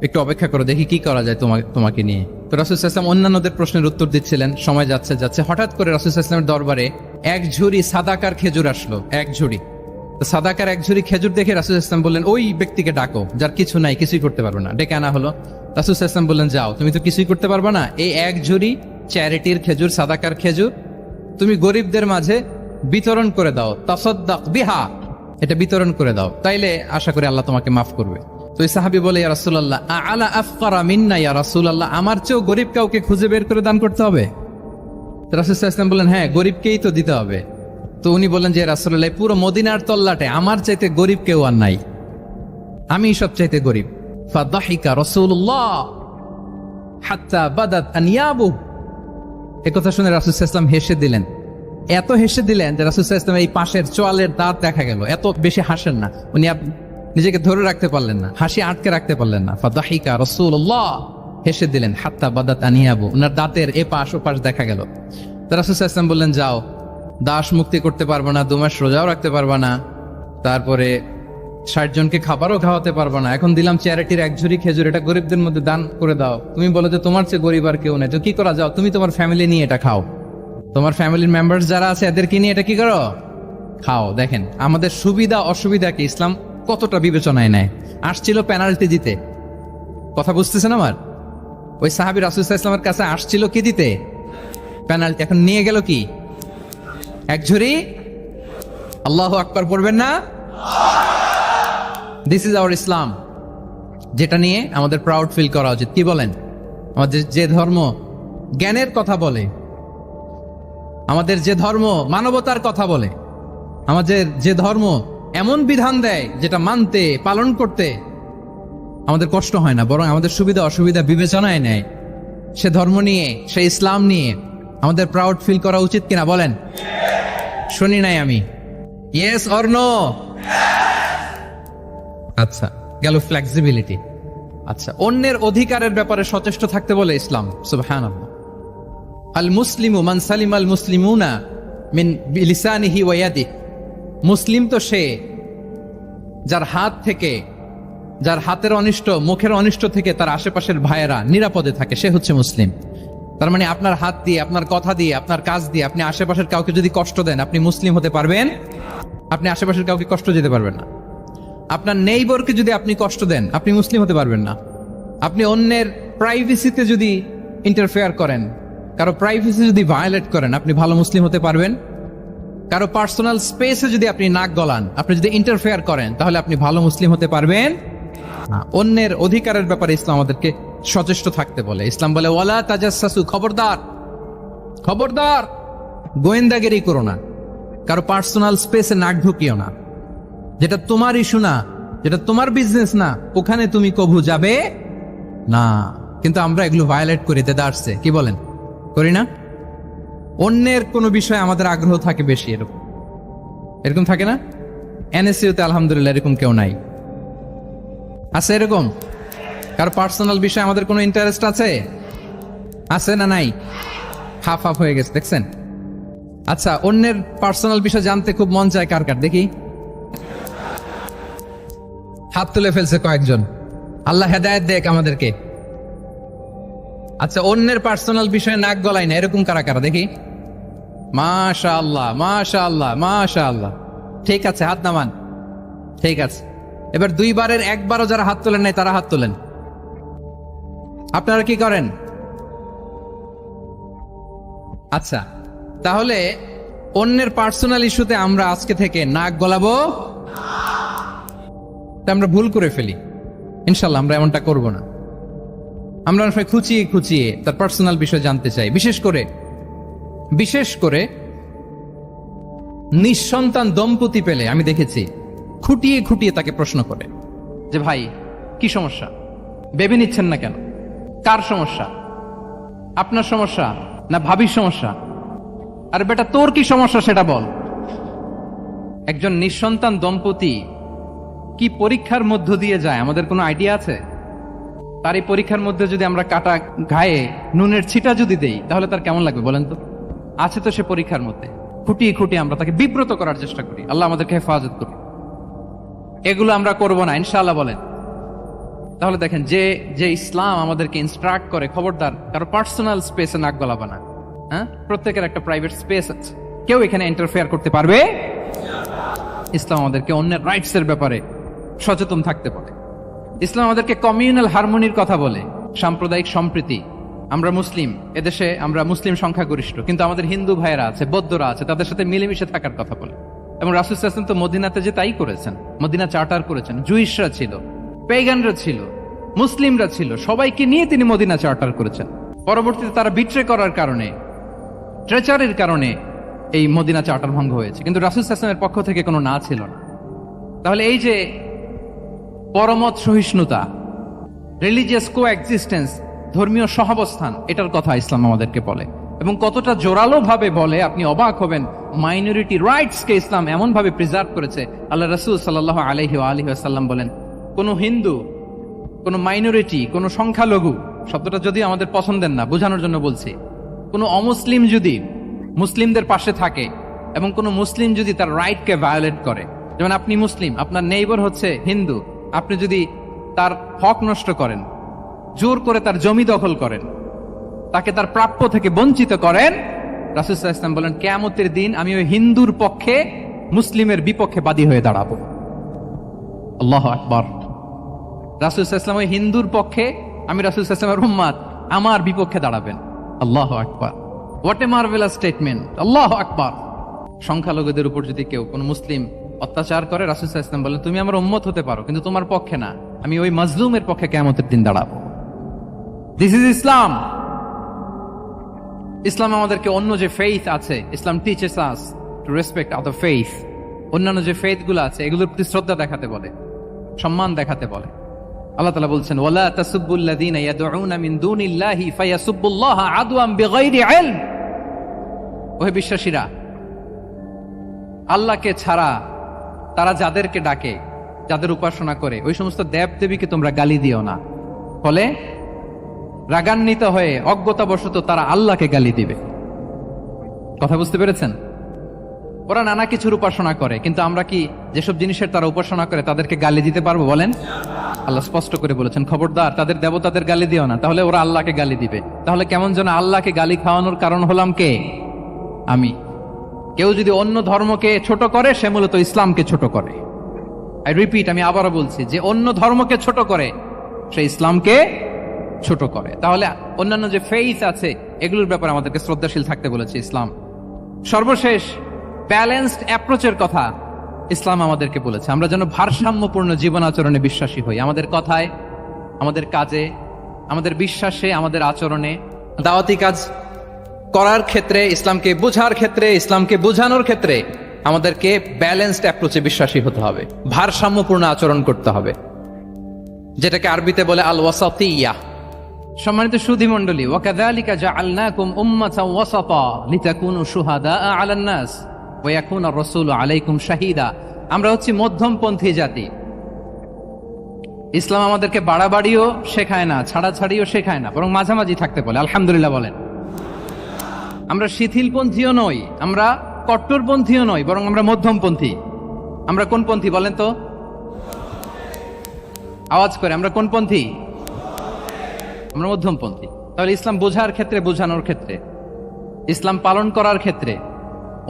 A: একটু অপেক্ষা করো, দেখি কি করা যায় তোমাকে নিয়ে। তো রাসূল সাল্লাল্লাহু আলাইহি ওয়াসাল্লাম অন্যান্যদের প্রশ্নের উত্তর দিচ্ছিলেন। সময় যাচ্ছে, হঠাৎ করে রাসূল সাল্লাল্লাহু আলাইহি ওয়াসাল্লামের দরবারে এক ঝুড়ি সাদাকার খেজুর আসলো, এক ঝুড়ি। তো সাদাকার এক ঝুড়ি খেজুর দেখে রাসূল সাল্লাল্লাহু আলাইহি ওয়াসাল্লাম বললেন, ওই ব্যক্তিকে ডাকো যার কিছু নাই, কিছুই করতে পারবে না। ডেকে আনা হলো। রাসূল সাল্লাল্লাহু আলাইহি ওয়াসাল্লাম বললেন, যাও, তুমি তো কিছুই করতে পারবে না, এই এক ঝুড়ি চ্যারিটির খেজুর, সাদাকার খেজুর তুমি গরিবদের মাঝে বিতরণ করে দাও, তাসাদ্দাক বিহা, এটা বিতরণ করে দাও, তাইলে আশা করি আল্লাহ তোমাকে মাফ করবে। তো ওই সাহাবী বলে, ইয়া রাসূলুল্লাহ আলা আফকারা মিন্না ইয়া রাসূলুল্লাহ, আমার চেয়েও গরিব কাউকে খুঁজে বের করে দান করতে হবে? তো রাসূল সাল্লাল্লাহু আলাইহি ওয়াসাল্লাম বললেন, হ্যাঁ, গরিবকেই তো দিতে হবে। তো উনি বললেন যে, রাসূলুল্লাহ, পুরো মদিনার তল্লাটে আমার চাইতে গরিব কেউ আর নাই, আমি সব চাইতে গরিব। ফাদাহিকা রাসূলুল্লাহ হাত্তা বাদাত আনিয়াবু। এই কথা শুনে রাসূল সাল্লাল্লাহু আলাইহি ওয়াসাল্লাম হেসে দিলেন। এত হেসে দিলেন যে রাসূল সাল্লাল্লাহু আলাইহি ওয়াসাল্লাম এই পাশের চোয়ালের দাঁত দেখা গেল। এত বেশি হাসেন না উনি, নিজেকে ধরে রাখতে পারলেন না, হাসি আটকে রাখতে পারলেন না। ফাদাহিকা রাসূলুল্লাহ, হেসে দিলেন। হাত্তা বাদাত আনিয়াবু, ওনার দাঁতের এপাশ ওপাশ দেখা গেল। তো রাসূল সাল্লাল্লাহু আলাইহি ওয়াসাল্লাম বললেন, যাও, দাস মুক্তি করতে পারবো না, 2 মাস রোজাও রাখতে পারবা না, তারপরে 60 জনকে খাবারও খাওয়াতে পারবা না, এখন দিলাম চ্যারিটির 1 ঝুড়ি খেজুর, এটা গরিবদের মধ্যে দান করে দাও। তুমি বলো যে তোমার চেয়ে গরিব আর কেউ নেই, তো কি করা, যাও তুমি তোমার ফ্যামিলি নিয়ে এটা খাও, তোমার ফ্যামিলির মেম্বার্স যারা আছে এদেরকে নিয়ে এটা কি করো, খাও। দেখেন আমাদের সুবিধা অসুবিধাকে ইসলাম কতটা বিবেচনায় নেয়। আসছিল পেনাল্টি দিতে, কথা বুঝতেছেন আমার? ওই সাহাবী রাসূল সাল্লাল্লাহু আলাইহি ওয়াসাল্লামের কাছে আসছিল কি দিতে, পেনাল্টি, এখন নিয়ে গেল কি 1 ঝুড়ি। আল্লাহু আকবার পড়বেন না? দিস ইজ আওয়ার ইসলাম, যেটা নিয়ে আমাদের প্রাউড ফিল করা উচিত। কি বলেন? আমাদের যে ধর্ম জ্ঞানের কথা বলে, আমাদের যে ধর্ম মানবতার কথা বলে, আমাদের যে ধর্ম এমন বিধান দেয় যেটা মানতে পালন করতে আমাদের কষ্ট হয় না, বরং আমাদের সুবিধা অসুবিধা বিবেচনায় নেয়, সে ধর্ম নিয়ে, সে ইসলাম নিয়ে আমাদের প্রাউড ফিল করা উচিত কিনা বলেন? শুনি নাই আমি, ইয়েস অর নো? আচ্ছা, গেল ফ্লেক্সিবিলিটি। আচ্ছা, অন্যের অধিকারের ব্যাপারে সচেষ্ট থাকতে বলে ইসলাম। সুবহানাল্লাহ। আল মুসলিমু মান সালিম আল মুসলিমুনা মিন বিলিসানিহি ওয়া ইয়াদিহি। মুসলিম তো সে যার হাত থেকে, যার হাতের অনিষ্ট, মুখের অনিষ্ট থেকে তার আশেপাশের ভাইয়েরা নিরাপদে থাকে, সে হচ্ছে মুসলিম। তার মানে আপনার হাত দিয়ে, আপনার কথা দিয়ে, আপনার কাজ দিয়ে আপনি আশেপাশের কাউকে যদি কষ্ট দেন, আপনি মুসলিম হতে পারবেন? আপনি আশেপাশের কাউকে কষ্ট দিতে পারবেন না। আপনার নেইবরকে যদি আপনি কষ্ট দেন, আপনি মুসলিম হতে পারবেন না। আপনি অন্যের প্রাইভেসিতে যদি ইন্টারফেয়ার করেন, কারো প্রাইভেসি যদি ভায়োলেট করেন, আপনি ভালো মুসলিম হতে পারবেন? কারো পার্সোনাল স্পেসে যদি আপনি নাক গলান, আপনি যদি ইন্টারফেয়ার করেন, তাহলে আপনি ভালো মুসলিম হতে পারবেন না। অন্যের অধিকারের ব্যাপারে ইসলাম আমাদেরকে সচেষ্ট থাকতে বলে। ইসলাম বলে, ওয়ালা তাজাসসু, খবরদার, খবরদার, গোয়েন্দাগিরি করো না, কারো পার্সোনাল স্পেসে নাক ঢুকিও না। যেটা তোমার ইস্যু না, যেটা তোমার বিজনেস না, ওখানে তুমি কভু যাবে না। কিন্তু আমরা এগুলো ভায়োলেট করি, দেদারসে, কি বলেন? করি না? অন্যের কোনো বিষয়ে আমাদের আগ্রহ থাকে বেশি, এরকম এরকম থাকে না? এনএসইউতে আলহামদুলিল্লাহ এরকম কেউ নাই, আছে এরকম? কারো পার্সোনাল বিষয়ে আমাদের কোনো ইন্টারেস্ট আছে? আছে না নাই? হাফ হাফ হয়ে গেছে, দেখছেন? আচ্ছা, অন্যের পার্সোনাল বিষয় জানতে খুব মন চায় কার কার, দেখি হাত তুলে ফেলছে কয়েকজন। আল্লাহ হেদায়েত দেখ আমাদেরকে। আচ্ছা, অন্যের পার্সোনাল বিষয়ে নাক গলায় না, এরকম কারা কারা, দেখি। মাশাআল্লাহ, মাশাআল্লাহ, মাশাআল্লাহ। ঠিক আছে, হাত নামান। ঠিক আছে, এবার 2 বারের 1 বারও যারা হাত তোলেন নাই তারা হাত তোলেন। আপনারা কি করেন? আচ্ছা, তাহলে অন্যের পার্সোনাল ইস্যুতে আমরা আজকে থেকে নাক গলাবো, আমরা ভুল করে ফেলি। ইনশাল্লাহ আমরা এমনটা করব না। আমরা অনেক সময় খুঁচিয়ে খুঁচিয়ে তার পার্সোনাল বিষয় জানতে চাই। বিশেষ করে নিঃসন্তান দম্পতি পেলে আমি দেখেছি খুঁটিয়ে খুঁটিয়ে তাকে প্রশ্ন করে যে, ভাই কি সমস্যা, বেবি নিচ্ছেন না কেন, কার সমস্যা, আপনার সমস্যা না ভাবির সমস্যা, আর বেটা তোর কি সমস্যা সেটা বল। একজন নিঃসন্তান দম্পতি কি পরীক্ষার মধ্য দিয়ে যায় আমাদের কোনো আইডিয়া আছে? তার এই পরীক্ষার মধ্যে যদি আমরা কাটা ঘায়ে নুনের ছিটা যদি দেই, তাহলে তার কেমন লাগবে বলেন তো? আছে তো সে পরীক্ষার মধ্যে। খুঁটিয়ে খুঁটিয়ে আমরা তাকে বিব্রত করার চেষ্টা করি। আল্লাহ আমাদেরকে হেফাজত করুন। এগুলো আমরা করব না, ইনশাআল্লাহ বলেন। তাহলে দেখেন, যে ইসলাম আমাদেরকে ইনস্ট্রাক্ট করে, খবরদার কারো পার্সোনাল স্পেসে নাক গলাবা না। হ্যাঁ, প্রত্যেকের একটা প্রাইভেট স্পেস আছে, কেউ এখানে ইন্টারফেয়ার করতে পারবে। ইসলাম আমাদেরকে অন্যের রাইটস এর ব্যাপারে সচেতন থাকতে বলে। ইসলাম আমাদেরকে কমিউনাল হারমোনির কথা বলে, সাম্প্রদায়িক সম্প্রীতি। আমরা মুসলিম, এদেশে আমরা মুসলিম সংখ্যাগরিষ্ঠ, কিন্তু আমাদের হিন্দু ভাইয়েরা আছে, বৌদ্ধরা আছে, তাদের সাথে মিলেমিশে থাকার কথা বলে। এবং রাসূল সাল্লাল্লাহু আলাইহি ওয়াসাল্লাম তো মদিনাতে যে তাই করেছেন, মদিনা চার্টার করেছেন। জুইশরা ছিল,
B: পেগানরা ছিল, মুসলিমরা ছিল, সবাইকে নিয়ে তিনি মদিনা চার্টার করেছেন। পরবর্তীতে তারা বিট্রে করার কারণে, ট্রেচারের কারণে এই মদিনা চার্টার ভঙ্গ হয়েছে, কিন্তু রাসূল সাল্লাল্লাহু আলাইহি ওয়াসাল্লামের পক্ষ থেকে কোনো না ছিল না। তাহলে এই যে পরমত সহিষ্ণুতা, রিলিজিয়াস কো এক্সিস্টেন্স, ধর্মীয় সহাবস্থান, এটার কথা ইসলাম আমাদেরকে বলে, এবং কতটা জোরালো ভাবে বলে আপনি অবাক হবেন। মাইনরিটি রাইটস কে ইসলাম এমন ভাবে প্রিজার্ভ করেছে। আল্লাহ রাসূল সাল্লাল্লাহু আলাইহি ওয়াসাল্লাম বলেন, কোন হিন্দু, কোন মাইনরিটি, কোন সংখ্যালঘু, শব্দটা যদি আমাদের পছন্দের না, বোঝানোর জন্য বলছি, কোন অমুসলিম যদি মুসলিমদের পাশে থাকে এবং কোন মুসলিম যদি তার রাইটকে ভায়োলেট করে, যেমন আপনি মুসলিম, আপনার নেইবার হচ্ছে হিন্দু, আপনি যদি তার হক নষ্ট করেন, জোর করে তার জমি দখল করেন, তাকে তার প্রাপ্য থেকে বঞ্চিত করেন, রাসূল সাল্লাল্লাহু আলাইহি ওয়াসাল্লাম বলেন কিয়ামতের দিন আমি ওই হিন্দুর পক্ষে মুসলিমের বিপক্ষে বাদী হয়ে দাঁড়াবো। আল্লাহু আকবার। রাসূল সাল্লাল্লাহু আলাইহি ওয়াসাল্লাম ওই হিন্দুর পক্ষে, আমি রাসূল সাল্লাল্লাহু আলাইহি ওয়াসাল্লামের উম্মত, আমার বিপক্ষে দাঁড়াবেন। আল্লাহু আকবার। What a marvellous statement. আল্লাহু আকবার। সংখ্যালঘুদের উপর যদি কেউ কোন মুসলিম অত্যাচার করে, রাসূল সাল্লাল্লাহু আলাইহি ওয়াসাল্লাম বলেন তুমি আমার উম্মত হতে পারো, কিন্তু তোমার পক্ষে না, আমি ওই মাজলুমের পক্ষে কিয়ামতের দিন দাঁড়াবো। দিস ইজ ইসলাম। ইসলাম আমাদেরকে অন্য যে ফেইথ আছে, Islam teaches us to respect other faith, অন্যান্য যে ফেইথ গুলো আছে এগুলোর প্রতি শ্রদ্ধা দেখাতে বলে, সম্মান দেখাতে বলে। আল্লাহ তাআলা বলছেন ওয়ালা তাসুবুল্লাযীনা ইয়াদউনা মিন দুনিল্লাহি ফায়াসুবুল্লাহা আদওয়ান বিগাইরি ইলম। ওহে বিশ্বাসীরা, আল্লাহকে ছাড়া তারা যাদেরকে ডাকে, যাদের উপাসনা করে, ওই সমস্ত দেব দেবীকে তোমরা গালি দিও না, ফলে রাগান্বিত হয়ে অজ্ঞতাবশত তারা আল্লাহকে গালি দিবে। কথা বুঝতে পেরেছেন? ওরা নানা কিছুর উপাসনা করে, কিন্তু আমরা কি যেসব জিনিসের তারা উপাসনা করে তাদেরকে গালি দিতে পারবো বলেন? আল্লাহ স্পষ্ট করে বলেছেন খবরদার তাদের দেবতাদের গালি দিও না, তাহলে ওরা আল্লাহকে গালি দিবে। তাহলে কেমন যেন আল্লাহকে গালি খাওয়ানোর কারণ হলাম কে? আমি। কেউ যদি অন্য ধর্মকে ছোট করে সে মূলত ইসলামকে ছোট করে। আই রিপিট, আমি আবারও বলছি, যে অন্য ধর্মকে ছোট করে সে ইসলামকে ছোট করে। তাহলে অন্যান্য যে ফেইথ আছে এগুলোর ব্যাপারে আমাদেরকে শ্রদ্ধাশীল থাকতে বলেছে ইসলাম। সর্বশেষ ব্যালেন্সড অ্যাপ্রোচের কথা ইসলাম আমাদেরকে বলেছে, আমরা যেন ভারসাম্যপূর্ণ জীবন আচরণে বিশ্বাসী হই, আমাদের কথায়, আমাদের কাজে, আমাদের বিশ্বাসে, আমাদের আচরণে। দাওয়াতি কাজ করার ক্ষেত্রে, ইসলামকে বোঝার ক্ষেত্রে, ইসলামকে বোঝানোর ক্ষেত্রে আমাদেরকে ব্যালেন্সড অ্যাপ্রোচে বিশ্বাসী হতে হবে, ভারসাম্যপূর্ণ আচরণ করতে হবে, যেটাকে আরবিতে বলে আল ওয়াসাতিয়া। সম্মানিত সুধী মণ্ডলী, ওয়াকাযালিকা জাআলনাকুম উম্মাতান ওয়াসাতা লিতাকুনু শুহাদা আলান নাস ওয়া ইয়াকুনা রাসূলু আলাইকুম শাহীদা। আমরা হচ্ছি মধ্যমপন্থী জাতি। ইসলাম আমাদেরকে বাড়াবাড়িও শেখায় না, ছাড়াছাড়িও শেখায় না, বরং মাঝামাঝি থাকতে বলে। আলহামদুলিল্লাহ বলেন। আমরা শিথিলপন্থীও নই, আমরা কট্টরপন্থীও নই, বরং আমরা মধ্যমপন্থী। আমরা কোন পন্থী বলেন তো? আওয়াজ করে, আমরা কোন পন্থী? আমরা মধ্যমপন্থী। তাহলে ইসলাম বোঝার ক্ষেত্রে, বোঝানোর ক্ষেত্রে, ইসলাম পালন করার ক্ষেত্রে,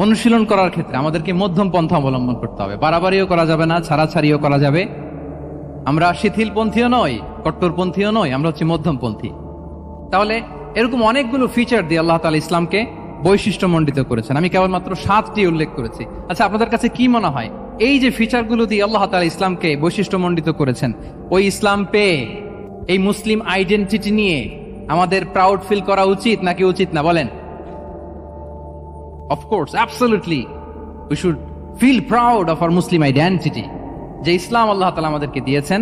B: অনুশীলন করার ক্ষেত্রে আমাদেরকে মধ্যম পন্থা অবলম্বন করতে হবে। বাড়াবাড়িও করা যাবে না, ছাড়াছাড়িও করা যাবে। আমরা শিথিলপন্থীও নই, কট্টরপন্থীও নই, আমরা হচ্ছে মধ্যমপন্থী। তাহলে এরকম অনেকগুলো ফিচার দিয়ে আল্লাহ তাআলা ইসলামকে বৈশিষ্ট্যমণ্ডিত করেছেন। আমি কেবলমাত্র 7টি উল্লেখ করেছি। আচ্ছা, আপনাদের কাছে কি মনে হয় এই যে ফিচারগুলো দিয়ে আল্লাহ তাআলা ইসলামকে বৈশিষ্ট্যমণ্ডিত করেছেন, ওই ইসলাম পেয়ে এই মুসলিম আইডেন্টিটি নিয়ে আমাদের প্রাউড ফিল করা উচিত নাকি উচিত না বলেন? Of course, absolutely we should feel proud of our Muslim identity. যে ইসলাম আল্লাহ তাআলা আমাদেরকে দিয়েছেন,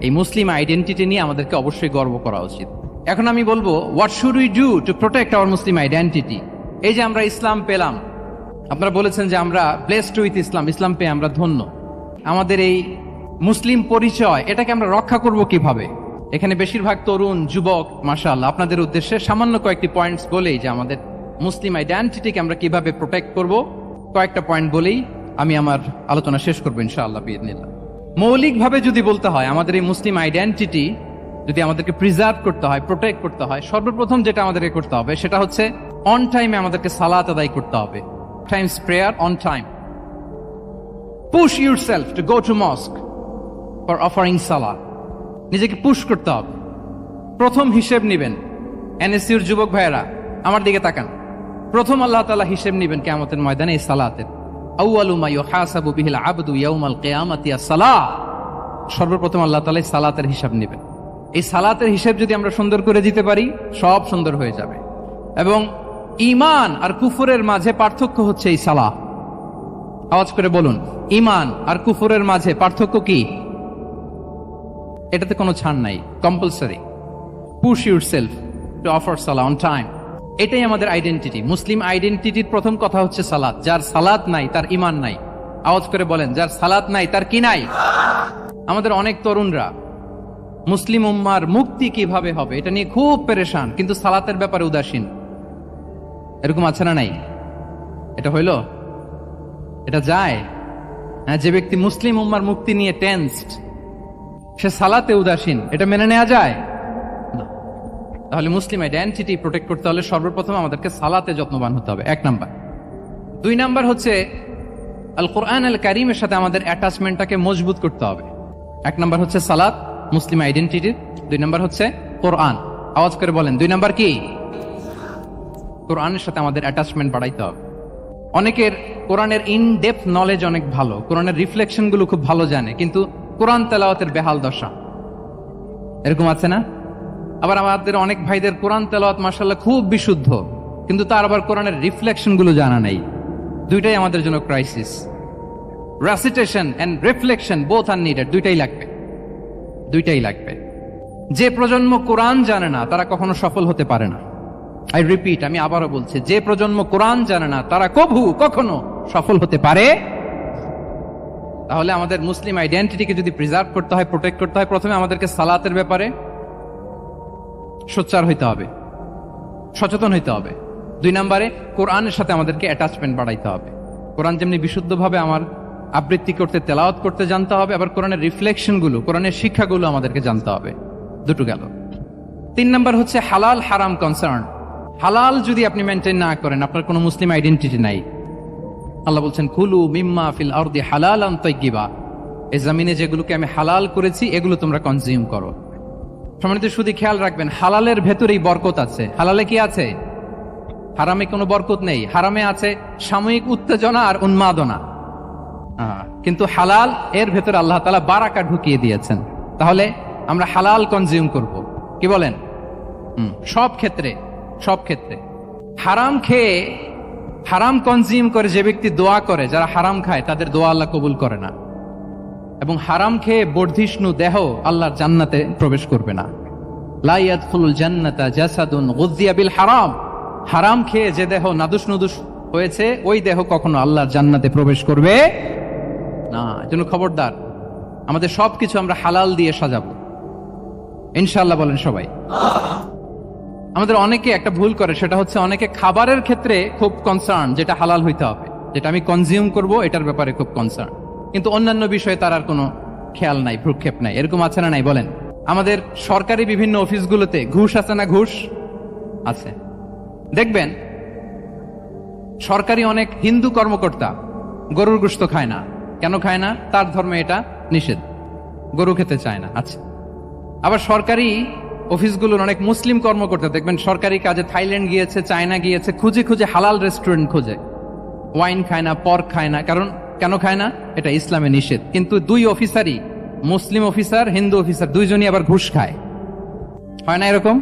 B: এই মুসলিম আইডেন্টিটি নিয়ে আমাদেরকে অবশ্যই গর্ব করা উচিত। এখন আমি বলবো, what should we do to protect our Muslim identity? এই যে আমরা ইসলাম পেলাম, আপনারা বলেছেন যে আমরা ব্লেসড উইথ ইসলাম, ইসলাম পেয়ে আমরা ধন্য। আমাদের এই মুসলিম পরিচয়, এটাকে আমরা রক্ষা করব কিভাবে? এখানে বেশিরভাগ তরুণ যুবক, মাশাআল্লাহ, আপনাদের উদ্দেশ্যে সামান্য কয়েকটি পয়েন্টস বলেই যে আমাদের মুসলিম আইডেন্টিটিকে আমরা কিভাবে প্রোটেক্ট করব, কয়েকটা পয়েন্ট বলেই আমি আমার আলোচনা শেষ করবো ইনশাআল্লাহ বিইذনিল্লাহ। মৌলিকভাবে যদি বলতে হয়, আমাদের এই মুসলিম আইডেন্টিটি যদি আমাদেরকে প্রিজার্ভ করতে হয়, প্রোটেক্ট করতে হয়, সর্বপ্রথম যেটা আমাদেরকে করতে হবে সেটা হচ্ছে অন টাইমে আমাদেরকে সালাত আদায় করতে হবে। Times prayer on time. Push yourself to go to মস্ক for offering সালাত। নিজেকে পুশ করতে হবে। প্রথম হিসেব নিবেন, এনএসইউর যুবক ভাইয়েরা আমার দিকে তাকান, প্রথম আল্লাহ তাআলা হিসেব নিবেন কিয়ামতের ময়দানে এই সালাতের। আউয়ালু মা ইউহাসাবু বিহিল আবদু ইয়াউমাল কিয়ামাতি আস-সালাহ। সর্বপ্রথম আল্লাহ তাআলা সালাতের হিসাব নেবেন। এই সালাতের হিসাব যদি আমরা সুন্দর করে দিতে পারি, সব সুন্দর হয়ে যাবে। এবং ঈমান আর কুফরের মাঝে পার্থক্য হচ্ছে এই সালাহ। আওয়াজ করে বলুন, ঈমান আর কুফরের মাঝে পার্থক্য কি? এটাতে কোনো ছাড় নাই, compulsory. Push yourself to offer Salah on time. এটাই আমাদের আইডেন্টিটি। মুসলিম আইডেন্টিটির প্রথম কথা হচ্ছে সালাত। যার সালাত নাই তার ঈমান নাই। আওয়াজ করে বলেন, যার সালাত নাই তার কি নাই? আমাদের অনেক তরুণরা মুসলিম উম্মার মুক্তি কিভাবে হবে এটা নিয়ে খুব পেরেশান, কিন্তু সালাতের ব্যাপারে উদাসীন। এরকম আছে না নাই? এটা হইল? এটা যায়? হ্যাঁ, যে ব্যক্তি মুসলিম উম্মার মুক্তি নিয়ে টেন্সড, সে সালাতে উদাসীন, এটা মেনে নেওয়া যায়? তাহলে মুসলিম আইডেন্টিটি প্রোটেক্ট করতে হলে সর্বপ্রথম আমাদেরকে সালাতে যত্নবান হতে হবে, 1 নাম্বার। 2 নাম্বার হচ্ছে আল কোরআন আল কারীমের সাথে আমাদের অ্যাটাচমেন্টটাকে মজবুত করতে হবে। 1 নাম্বার হচ্ছে সালাত, মুসলিম আইডেন্টিটির। 2 নাম্বার হচ্ছে কোরআন। আওয়াজ করে বলেন, 2 নাম্বার কি? কোরআনের সাথে আমাদের অ্যাটাচমেন্ট বাড়াইতে হবে। অনেকের কোরআনের ইন ডেপথ নলেজ অনেক ভালো, কোরআনের রিফ্লেকশন গুলো খুব ভালো জানে, কিন্তু কোরআন তেলাওয়াতের বেহাল দশা। এরকম আছে না? আবার আমাদের অনেক ভাইদের কোরআন তেলাওয়াত মাশাআল্লাহ খুব বিশুদ্ধ, কিন্তু তার আবার কোরআনের রিফ্লেকশন গুলো জানা নাই। দুইটাই আমাদের জন্য crisis. Recitation and reflection both are needed. দুইটাই লাগবে। যে প্রজন্ম কোরআন জানে না তারা কখনো সফল হতে পারে না। আই রিপিট, আমি আবারও বলছি, যে প্রজন্ম কোরআন জানে না তারা কখনো সফল হতে পারে। তাহলে আমাদের মুসলিম আইডেন্টিটিকে যদি প্রিজার্ভ করতে হয়, প্রোটেক্ট করতে হয়, প্রথমে আমাদেরকে সালাতের ব্যাপারে সোচ্চার হইতে হবে, সচেতন হইতে হবে। 2 নম্বরে কোরআনের সাথে আমাদেরকে অ্যাটাচমেন্ট বাড়াইতে হবে। কোরআন যেমনি বিশুদ্ধভাবে আমার আবৃত্তি করতে, তেলাওয়াত করতে জানতে হবে, আবার কোরআনের রিফ্লেকশন গুলো, কোরআনের শিক্ষাগুলো আমাদেরকে জানতে হবে। দুটো গেল। 3 নাম্বার হচ্ছে হালাল হারাম কনসার্ন। হালাল যদি আপনি মেনটেন না করেন, আপনার কোনো মুসলিম আইডেন্টিটি নাই। আল্লাহ বলছেন, কুলু মিম্মা ফিল আরদি হালালান তাইয়্যিবা। এই জমিনে যেগুলোকে আমি হালাল করেছি এগুলো তোমরা কনজিউম করো। সম্মানিত শুধু খেয়াল রাখবেন, হালালের ভেতরেই বরকত আছে। হালালে কি আছে? হারামে কোনো বরকত নেই। হারামে আছে সাময়িক উত্তেজনা আর উন্মাদনা, কিন্তু হালাল এর ভেতরে আল্লাহ তাআলা বারাকা ঢুকিয়ে দিয়েছেন। তাহলে আমরা হালাল কনজিউম করব, কি বলেন? সব ক্ষেত্রে হারাম খেয়ে, হারাম কনজিউম করে যে ব্যক্তি দোয়া করে, যারা হারাম খায় তাদের দোয়া আল্লাহ কবুল করে না। এবং হারাম খেয়ে বর্ধিষ্ণু দেহ আল্লাহর জান্নাতে প্রবেশ করবে না। লা ইয়াদখুলুল জান্নাতা জাসাদুন গুযিয়া বিল হারাম। হারাম খেয়ে যে দেহ নাদুস নুদুস হয়েছে, ওই দেহ কখনো আল্লাহর জান্নাতে প্রবেশ করবে না। এজন্য খবরদার, আমাদের সবকিছু আমরা হালাল দিয়ে সাজাবো ইনশাআল্লাহ। বলেন সবাই। আমাদের অনেকে একটা ভুল করে, সেটা হচ্ছে অনেকে খাবারের ক্ষেত্রে খুব কনসার্ন, যেটা হালাল হইতে হবে, যেটা আমি কনজিউম করব এটার ব্যাপারে খুব কনসার্ন, কিন্তু অন্যান্য বিষয়ে তার আর কোনো খেয়াল নাই, ভ্রুক্ষেপ নাই। এরকম আছে না নাই? বলেন। আমাদের সরকারি বিভিন্ন অফিসগুলোতে ঘুষ আছে না? ঘুষ আছে। দেখবেন সরকারি অনেক হিন্দু কর্মকর্তা গরুর গোশত খায় না। কেন খায় না? তার ধর্মে এটা নিষেধ, গরু খেতে চায় না। আচ্ছা, আবার সরকারি অফিসগুলোর অনেক মুসলিম কর্মকর্তা দেখবেন সরকারি কাজে থাইল্যান্ড গিয়েছে, চায়না গিয়েছে, খুঁজে খুঁজে হালাল রেস্টুরেন্ট খোঁজে, ওয়াইন খায় না, পর্ক খায় না। কারণ কেন খায় না? এটা ইসলামে নিষেধ। কিন্তু 2 অফিসারই, মুসলিম অফিসার, হিন্দু অফিসার, দুইজনই আবার ঘুষ খায়। হয় না এরকম?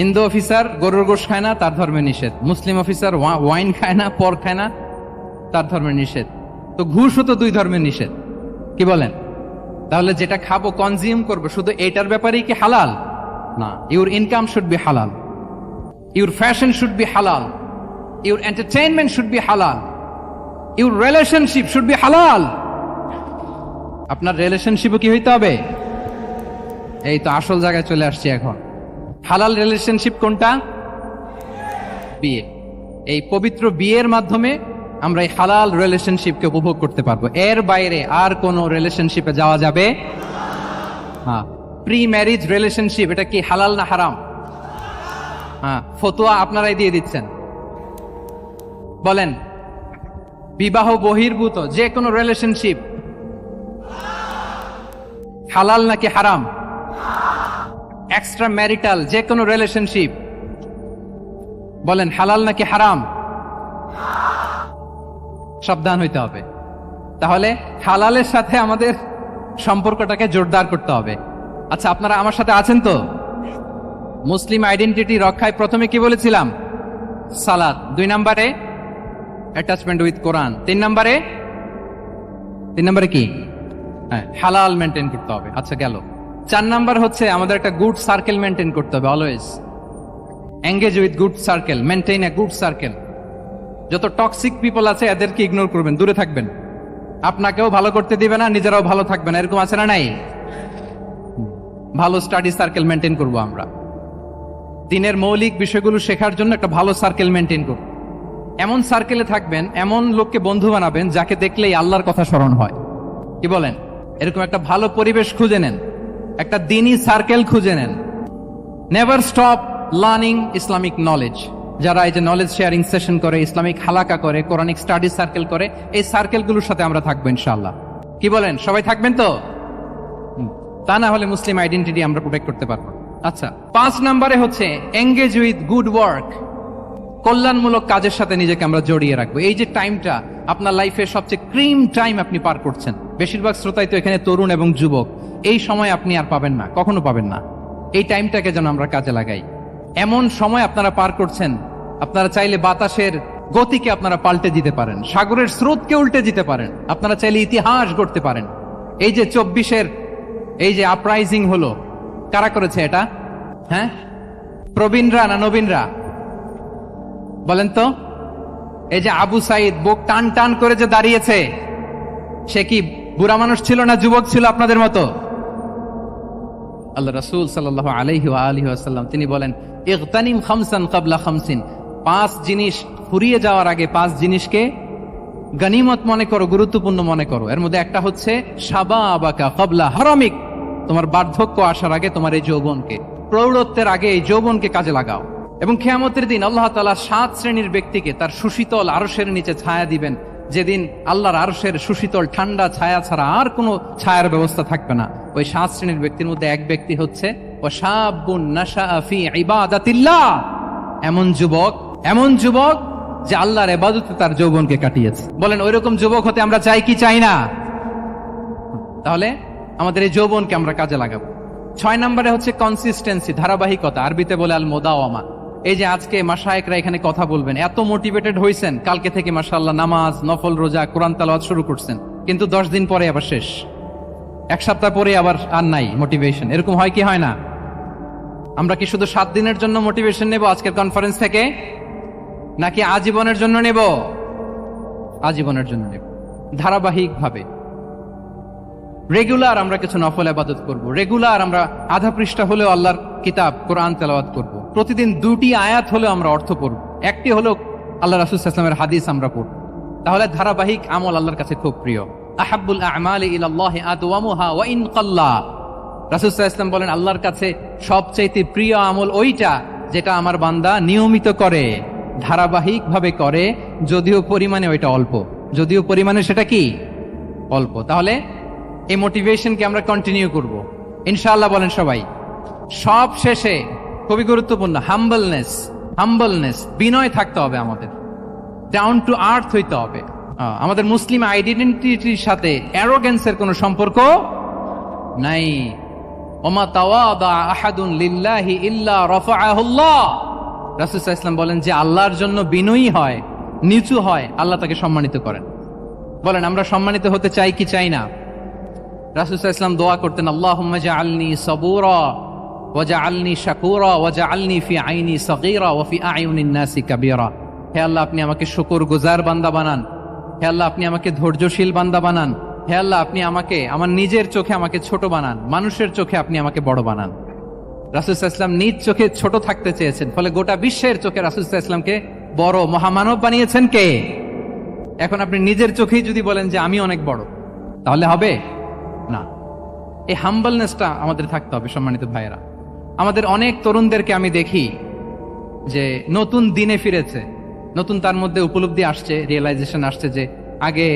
B: হিন্দু অফিসার গরুর গোশ খায় না, তার ধর্মে নিষেধ। মুসলিম অফিসার ওয়াইন খায় না, পর্ক খায় না, তার ধর্মে নিষেধ। তো ঘুষও তো 2 ধর্মের নিষেধ, কি বলেন? তাহলে যেটা খাবো, কনজিউম করবো, শুধু এটার ব্যাপারেই কি হালাল? না। ইউর ইনকাম শুড বি হালাল, ইউর ফ্যাশন শুড বি হালাল, ইউর এন্টারটেইনমেন্ট শুড বি হালাল, ইউর রিলেশনশিপ শুড বি হালাল। আপনার রিলেশনশিপও কি হইতে হবে? এই তো আসল জায়গায় চলে আসছি এখন। হালাল রিলেশনশিপ কোনটা? বিয়ে। এই পবিত্র বিয়ের মাধ্যমে আমরা এই হালাল রিলেশনশিপকে উপভোগ করতে পারবো। এর বাইরে আর কোন রিলেশনশিপে যাওয়া যাবে? হ্যাঁ। প্রি ম্যারিজ রিলেশনশিপ, এটা কি হালাল না হারাম? হ্যাঁ, ফতোয়া আপনারাই দিয়ে দিচ্ছেন। বলেন, বিবাহ বহির্ভূত যে কোনো রিলেশনশিপ হালাল নাকি হারাম? এক্সট্রা ম্যারিটাল যে কোনো রিলেশনশিপ বলেন হালাল নাকি হারাম? সাবধান হইতে হবে। তাহলে হালালের সাথে আমাদের সম্পর্কটাকে জোরদার করতে হবে। আচ্ছা, আপনারা আমার সাথে আছেন তো? মুসলিম আইডেন্টিটি রক্ষায় প্রথমে কি বলেছিলাম? সালাত। 2 নম্বরে অ্যাটাচমেন্ট উইথ কোরআন। 3 নম্বরে কি? হ্যাঁ, হালাল মেনটেন করতে হবে। আচ্ছা, গেল। 4 নাম্বার হচ্ছে আমাদের একটা গুড সার্কেল মেনটেন করতে হবে। Always engage with good circle, maintain a good circle. যত টক্সিক পিপল আছে এদেরকে ইগনোর করবেন, দূরে থাকবেন। আপনাকেও ভালো করতে দিবে না, নিজেরাও ভালো থাকবে না, এরকম আছে না নাই? ভালো স্টাডি সার্কেল মেনটেন করব আমরা। দিনের মৌলিক বিষয়গুলো শেখার জন্য একটা ভালো সার্কেল মেনটেন করব। এমন সার্কেলে থাকবেন, এমন লোককে বন্ধু বানাবেন যাকে দেখলেই আল্লাহর কথা স্মরণ হয়। কি বলেন? এরকম একটা ভালো পরিবেশ খুঁজে নেন, একটা দ্বীনি সার্কেল খুঁজে নেন। Never stop learning Islamic knowledge. যারা এই যে নলেজ শেয়ারিং সেশন করে, ইসলামিক হালাকা করে, কোরআনিক স্টাডি সার্কেল করে, এই সার্কেলগুলোর সাথে আমরা থাকবো ইনশাআল্লাহ। কি বলেন? সবাই থাকবেন তো? তা না হলে মুসলিম আইডেন্টিটি আমরা প্রোটেক্ট করতে পারবো। আচ্ছা, 5 নম্বরে হচ্ছে এঙ্গেজ উইথ গুড ওয়ার্ক। কল্যাণমূলক কাজের সাথে নিজেকে আমরা জড়িয়ে রাখবো। এই যে টাইমটা আপনার লাইফের সবচেয়ে ক্রিম টাইম আপনি পার করছেন, বেশিরভাগ শ্রোতাই তো এখানে তরুণ এবং যুবক, এই সময় আপনি আর পাবেন না, কখনো পাবেন না। এই টাইমটাকে যেন আমরা কাজে লাগাই। এমন সময় আপনারা পার করছেন, আপনারা চাইলে বাতাসের গতিকে আপনারা পাল্টে দিতে পারেন, সাগরের স্রোতকে উল্টে দিতে পারেন, আপনারা চাইলে ইতিহাস গড়তে পারেন। এই যে 24-এর এই যে আপরাইজিং হলো, কারা করেছে এটা? হ্যাঁ, প্রবীণরা না নবীনরা? বলেন তো। এই যে আবু সাইদ বুক টান টান করে যে দাঁড়িয়েছে, সে কি বুড়া মানুষ ছিল না যুবক ছিল আপনাদের মতো? আল্লাহ রাসূল সাল্লাল্লাহু আলাইহি ওয়া আলিহি ওয়াসাল্লাম তিনি বলেন, ইগতানিম খামসান ক্বাবলা খামসিন। 5 জিনিস ফুরিয়ে যাওয়ার আগে 5 জিনিসকে গনিমত মনে করো, গুরুত্বপূর্ণ মনে করো। এর মধ্যে একটা হচ্ছে শাবাবাকা ক্বাবলা হারামিক। তোমার বার্ধক্য আসার আগে তোমার এই যৌবনকে, প্রৌঢ়ত্বের আগে এই যৌবনকে কাজে লাগাও। এবং কিয়ামতের দিন আল্লাহ তাআলা 7 শ্রেণীর ব্যক্তিকে তার সুশীতল আরশের নিচে ছায়া দিবেন, যেদিন আল্লাহর আরশের সুশীতল ঠান্ডা ছায়া ছাড়া আর কোনো ছায়ার ব্যবস্থা থাকবে না। ওই 7 শ্রেণীর ব্যক্তির মধ্যে এক ব্যক্তি হচ্ছে ওয়াশাবুন নাশাআ ফি ইবাদাতিল্লাহ। এমন যুবক যে আল্লাহর ইবাদতে তার যৌবনকে কাটিয়েছে। বলেন, ওইরকম যুবক হতে আমরা চাই কি চাই না? তাহলে আমাদের এই যৌবনকে আমরা কাজে লাগাবো। 6 নম্বরে হচ্ছে কনসিস্টেন্সি, ধারাবাহিকতা। আরবিতে বলে আল মুদাওয়ামা। এই যে আজকে মাশায়েখরা এখানে কথা বলবেন, এত মোটিভেটেড হয়েছেন, কালকে থেকে মাশাআল্লাহ নামাজ, নফল রোজা, কোরআন তেলাওয়াত শুরু করছেন, কিন্তু 10 দিন পরে আবার শেষ, 1 সপ্তাহ পরে আবার আর নাই মোটিভেশন। এরকম হয় কি হয় না? আমরা কি শুধু 7 দিনের জন্য মোটিভেশন নেব আজকের কনফারেন্স থেকে, নাকি আজীবনের জন্য নেব? আজীবনের জন্য নেব। ধারাবাহিকভাবে রেগুলার আমরা কিছু নফল ইবাদত করব, রেগুলার আমরা আধা পৃষ্ঠা হলেও আল্লাহর কিতাব কোরআন তেলাওয়াত করব, প্রতিদিন 2টি আয়াত হলেও আমরা অর্থ পড়ব, একটি হলেও আল্লাহ রাসূল সাল্লাল্লাহু আলাইহি ওয়াসাল্লামের হাদিস আমরা পড়ব। তাহলে ধারাবাহিক আমল আল্লাহর কাছে খুব প্রিয়। আহাব্বুল আ'মালি ইলাল্লাহি আদওয়ামুহা ওয়া ইন কাল্লা। রাসূল সাল্লাল্লাহু আলাইহি ওয়াসাল্লাম বলেন, আল্লাহর কাছে সবচেয়ে প্রিয় আমল ওইটা যেটা আমার বান্দা নিয়মিত করে, ধারাবাহিকভাবে করে, যদিও পরিমাণে ওইটা অল্প, যদিও পরিমাণে সেটা কি অল্প। তাহলে এই মোটিভেশনকে আমরা কন্টিনিউ করব ইনশাআল্লাহ। বলেন সবাই। সব শেষে খুবই গুরুত্বপূর্ণ হাম্বলনেস, বিনয় থাকতে হবে আমাদের, ডাউন টু আর্থ হইতে হবে। আমাদের মুসলিম আইডেন্টিটির সাথে অ্যারোগেন্সের কোনো সম্পর্ক নাই। ওমা তাওয়াদা আহাদুন লিল্লাহি ইল্লা রাফাআহুল্লাহ। রাসূল সাল্লাল্লাহু আলাইহি ওয়াসাল্লাম বলেন, যে আল্লাহর জন্য বিনয়ী হয়, নিচু হয়, আল্লাহ তাকে সম্মানিত করেন। বলেন, আমরা সম্মানিত হতে চাই কি চাই না? রাসূল সাল্লাল্লাহু আলাইহি ওয়াসাল্লাম দোয়া করতেন, আল্লাহুম্মা জাআলনি সাবুরা ওয়া জাআলনি শাকুরা ওয়া জাআলনি ফি আইনি সাগীরা ওয়া ফি আয়ুনিন নাসি কাবীরা। হে আল্লাহ, আপনি আমাকে শুকরগুজার বান্দা বানান। হে আল্লাহ, আপনি আমাকে ধৈর্যশীল বান্দা বানান। হে আল্লাহ, আপনি আমাকে আমার নিজের চোখে আমাকে ছোট বানান, মানুষের চোখে আপনি আমাকে বড় বানান। রাসূল সাল্লাল্লাহু আলাইহি ওয়াসাল্লাম নিজ চোখে ছোট থাকতে চেয়েছেন, ফলে গোটা বিশ্বের চোখে রাসূল সাল্লাল্লাহু আলাইহি ওয়াসাল্লামকে বড় মহামানব বানিয়েছেন কে? এখন আপনি নিজের চোখেই যদি বলেন যে আমি অনেক বড়, তাহলে হবে না। এই হাম্বলনেসটা আমাদের থাকতে হবে। সম্মানিত ভাইয়েরা, আমাদের অনেক তরুণদেরকে আমি দেখি যে নতুন দিনে ফিরেছে, নতুন তার মধ্যে উপলব্ধি আসছে, রিয়েলাইজেশন আসছে যে আগে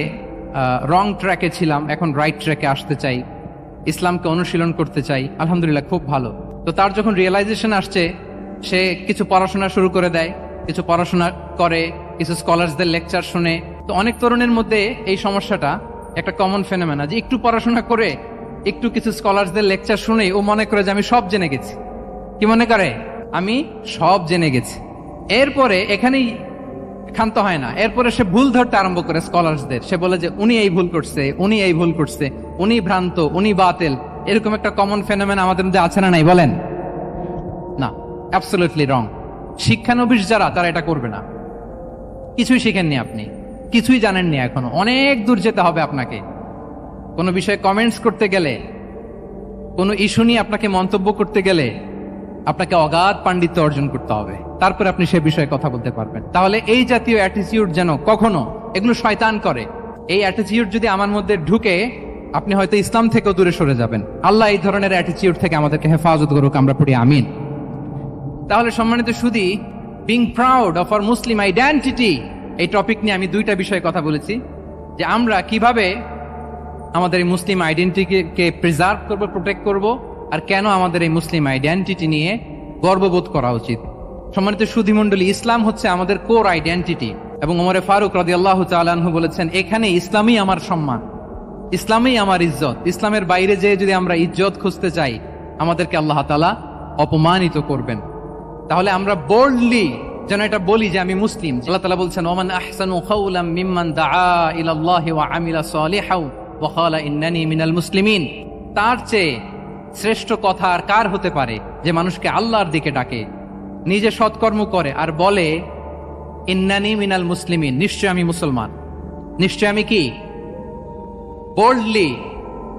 B: রং ট্র্যাকে ছিলাম, এখন রাইট ট্র্যাকে আসতে চাই, ইসলামকে অনুশীলন করতে চাই। আলহামদুলিল্লাহ, খুব ভালো। তো তার যখন রিয়েলাইজেশন আসছে, সে কিছু পড়াশোনা শুরু করে দেয়, কিছু পড়াশোনা করে, কিছু স্কলারসদের লেকচার শুনে। তো অনেক তরুণের মধ্যে এই সমস্যাটা একটা কমন ফেনোমেনা, যে একটু পড়াশোনা করে একটু কিছু স্কলারদের লেকচার শুনে ও মনে করে যে আমি সব জেনে গেছি। কি মনে করে? আমি সব জেনে গেছি। এরপরে এখানেই ক্ষান্ত হয় না, এরপরে সে ভুল ধরতে আরম্ভ করে স্কলারসদের। সে বলে যে উনি এই ভুল করছে, উনি এই ভুল করছে, উনি ভ্রান্ত, উনি বাতিল। এরকম একটা কমন ফেনোমেনা আমাদের মধ্যে আছে না নাই বলেন? না, অ্যাবসলিউটলি রং। শিক্ষানবিশ যারা, তারা এটা করবে না। কিছুই শিখেননি আপনি, কিছুই জানেননি এখনো, অনেক দূর যেতে হবে আপনাকে। কোনো বিষয়ে কমেন্টস করতে গেলে, কোনো ইস্যু নিয়ে আপনাকে মন্তব্য করতে গেলে আপনাকে অগাধ পাণ্ডিত্য অর্জন করতে হবে, তারপরে আপনি সে বিষয়ে কথা বলতে পারবেন। তাহলে এই জাতীয় অ্যাটিটিউড যেন কখনো, এগুলো শয়তান করে, এই অ্যাটিটিউড যদি আমার মধ্যে ঢুকে, আপনি হয়তো ইসলাম থেকেও দূরে সরে যাবেন। আল্লাহ এই ধরনের অ্যাটিটিউড থেকে আমাদেরকে হেফাজত করুক, আমরা পড়ি আমিন। তাহলে সম্মানিত সুধী, being proud of our Muslim identity, এই টপিক নিয়ে আমি দুইটা বিষয়ে কথা বলেছি, যে আমরা কিভাবে আমাদের এই মুসলিম আইডেন্টিটিকে প্রিজার্ভ করব, প্রোটেক্ট করব, আর কেন আমাদের এই মুসলিম আইডেন্টিটি নিয়ে গর্ববোধ করা উচিত। সম্মানিত সুধী মণ্ডলী, ইসলাম হচ্ছে আমাদের কোর আইডেন্টিটি, এবং ওমরে ফারুক রাদিয়াল্লাহু তাআলা আনহু বলেছেন, এখানে ইসলামই আমার সম্মান, ইসলামই আমার ইজ্জত। ইসলামের বাইরে যেয়ে যদি আমরা ইজ্জত খুঁজতে চাই, আমাদেরকে আল্লাহ তাআলা অপমানিত করবেন। তাহলে আমরা বোল্ডলি যেন এটা বলি যে আমি মুসলিম। আল্লাহ তাআলা বলছেন, ওমান আহসানু কাওলাম মিম্মান দাআ ইলাল্লাহি ওয়া আমিলা সালিহাও ওয়া ক্বালা ইন্নানি মিনাল মুসলিমিন। তার চেয়ে শ্রেষ্ঠ কথা আর কার হতে পারে, যে মানুষকে আল্লাহর দিকে ডাকে, নিজে সৎকর্ম করে আর বলে ইন্নানি মিনাল মুসলিমিন, নিশ্চয় আমি মুসলমান। নিশ্চয় আমি কি? বোল্ডলি,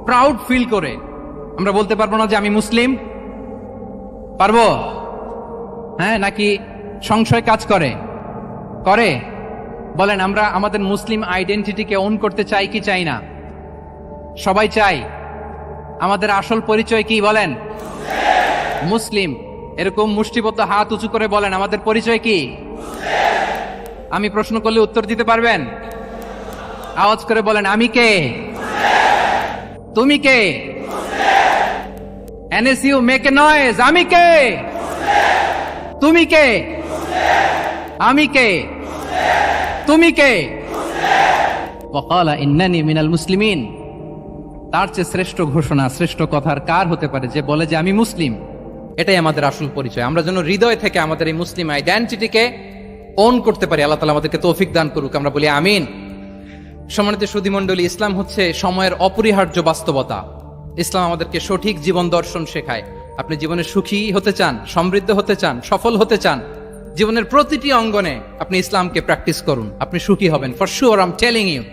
B: প্রাউড ফিল করে আমরা বলতে পারবো না যে আমি মুসলিম? পারবো? হ্যাঁ, নাকি সংশয় কাজ করে? করে? বলেন, আমরা আমাদের মুসলিম আইডেন্টিটিকে ওন করতে চাই কি চাই না? সবাই চাই। আমাদের আসল পরিচয় কি বলেন? মুসলিম। এরকম মুষ্টিবদ্ধ হাত উঁচু করে বলেন, আমাদের পরিচয় কি? আমি প্রশ্ন করলে উত্তর দিতে পারবেন? আওয়াজ করে বলেন, আমি কে? তুমি কে? এনএসইউ মেক এ নয়েজ, আমি কে? তুমি কে? আমি কে? তুমি কে? ওয়াকালা ইন্নানি মিনাল মুসলিমিন। তার চেয়ে শ্রেষ্ঠ ঘোষণা, শ্রেষ্ঠ কথার কার হতে পারে, যে বলে যে আমি মুসলিম। এটাই আমাদের আসল পরিচয়। আমরা যেন হৃদয় থেকে আমাদের এই মুসলিম আইডেন্টিটিকে ওন করতে পারি। আল্লাহ তাআলা আমাদেরকে তৌফিক দান করুক, আমরা বলি আমিন। সম্মানিত সুধী মণ্ডলী, ইসলাম হচ্ছে সময়ের অপরিহার্য বাস্তবতা। ইসলাম আমাদেরকে সঠিক জীবন দর্শন শেখায়। আপনি জীবনে সুখী হতে চান, সমৃদ্ধ হতে চান, সফল হতে চান, জীবনের প্রতিটি অঙ্গনে আপনি ইসলামকে প্র্যাকটিস করুন, আপনি সুখী হবেন, for sure, I am telling you.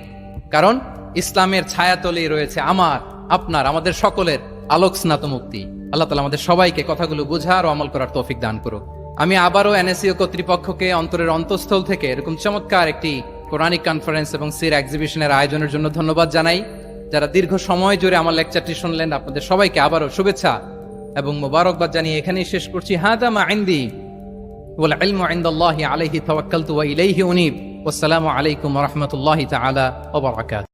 B: কারণ ইসলামের ছায়াতলেই রয়েছে আমার, আপনার, আমাদের সকলের আলোক স্নাত মুক্তি। আল্লাহ তাআলা আমাদের সবাইকে কথাগুলো বোঝার ও আমল করার তৌফিক দান করুক। আমি আবারও এনএসইউ কর্তৃপক্ষকে অন্তরের অন্তঃস্থল থেকে এরকম চমৎকার একটি কোরআনিক কনফারেন্স এবং সিরা এক্সিবিশনের আয়োজনের জন্য ধন্যবাদ জানাই। যারা দীর্ঘ সময় জুড়ে আমার লেকচারটি শুনলেন, আপনাদের সবাইকে আবারও শুভেচ্ছা এবং মোবারকবাদ জানিয়ে এখানেই শেষ করছি। হাদা মা ইনদি ওয়াল ইলমু ইনদাল্লাহি আলাইহি তাওয়াক্কালতু ওয়া ইলাইহি উনীব। ওয়াসসালামু আলাইকুম ওয়া রাহমাতুল্লাহি তাআলা ওয়া বারাকাতুহু।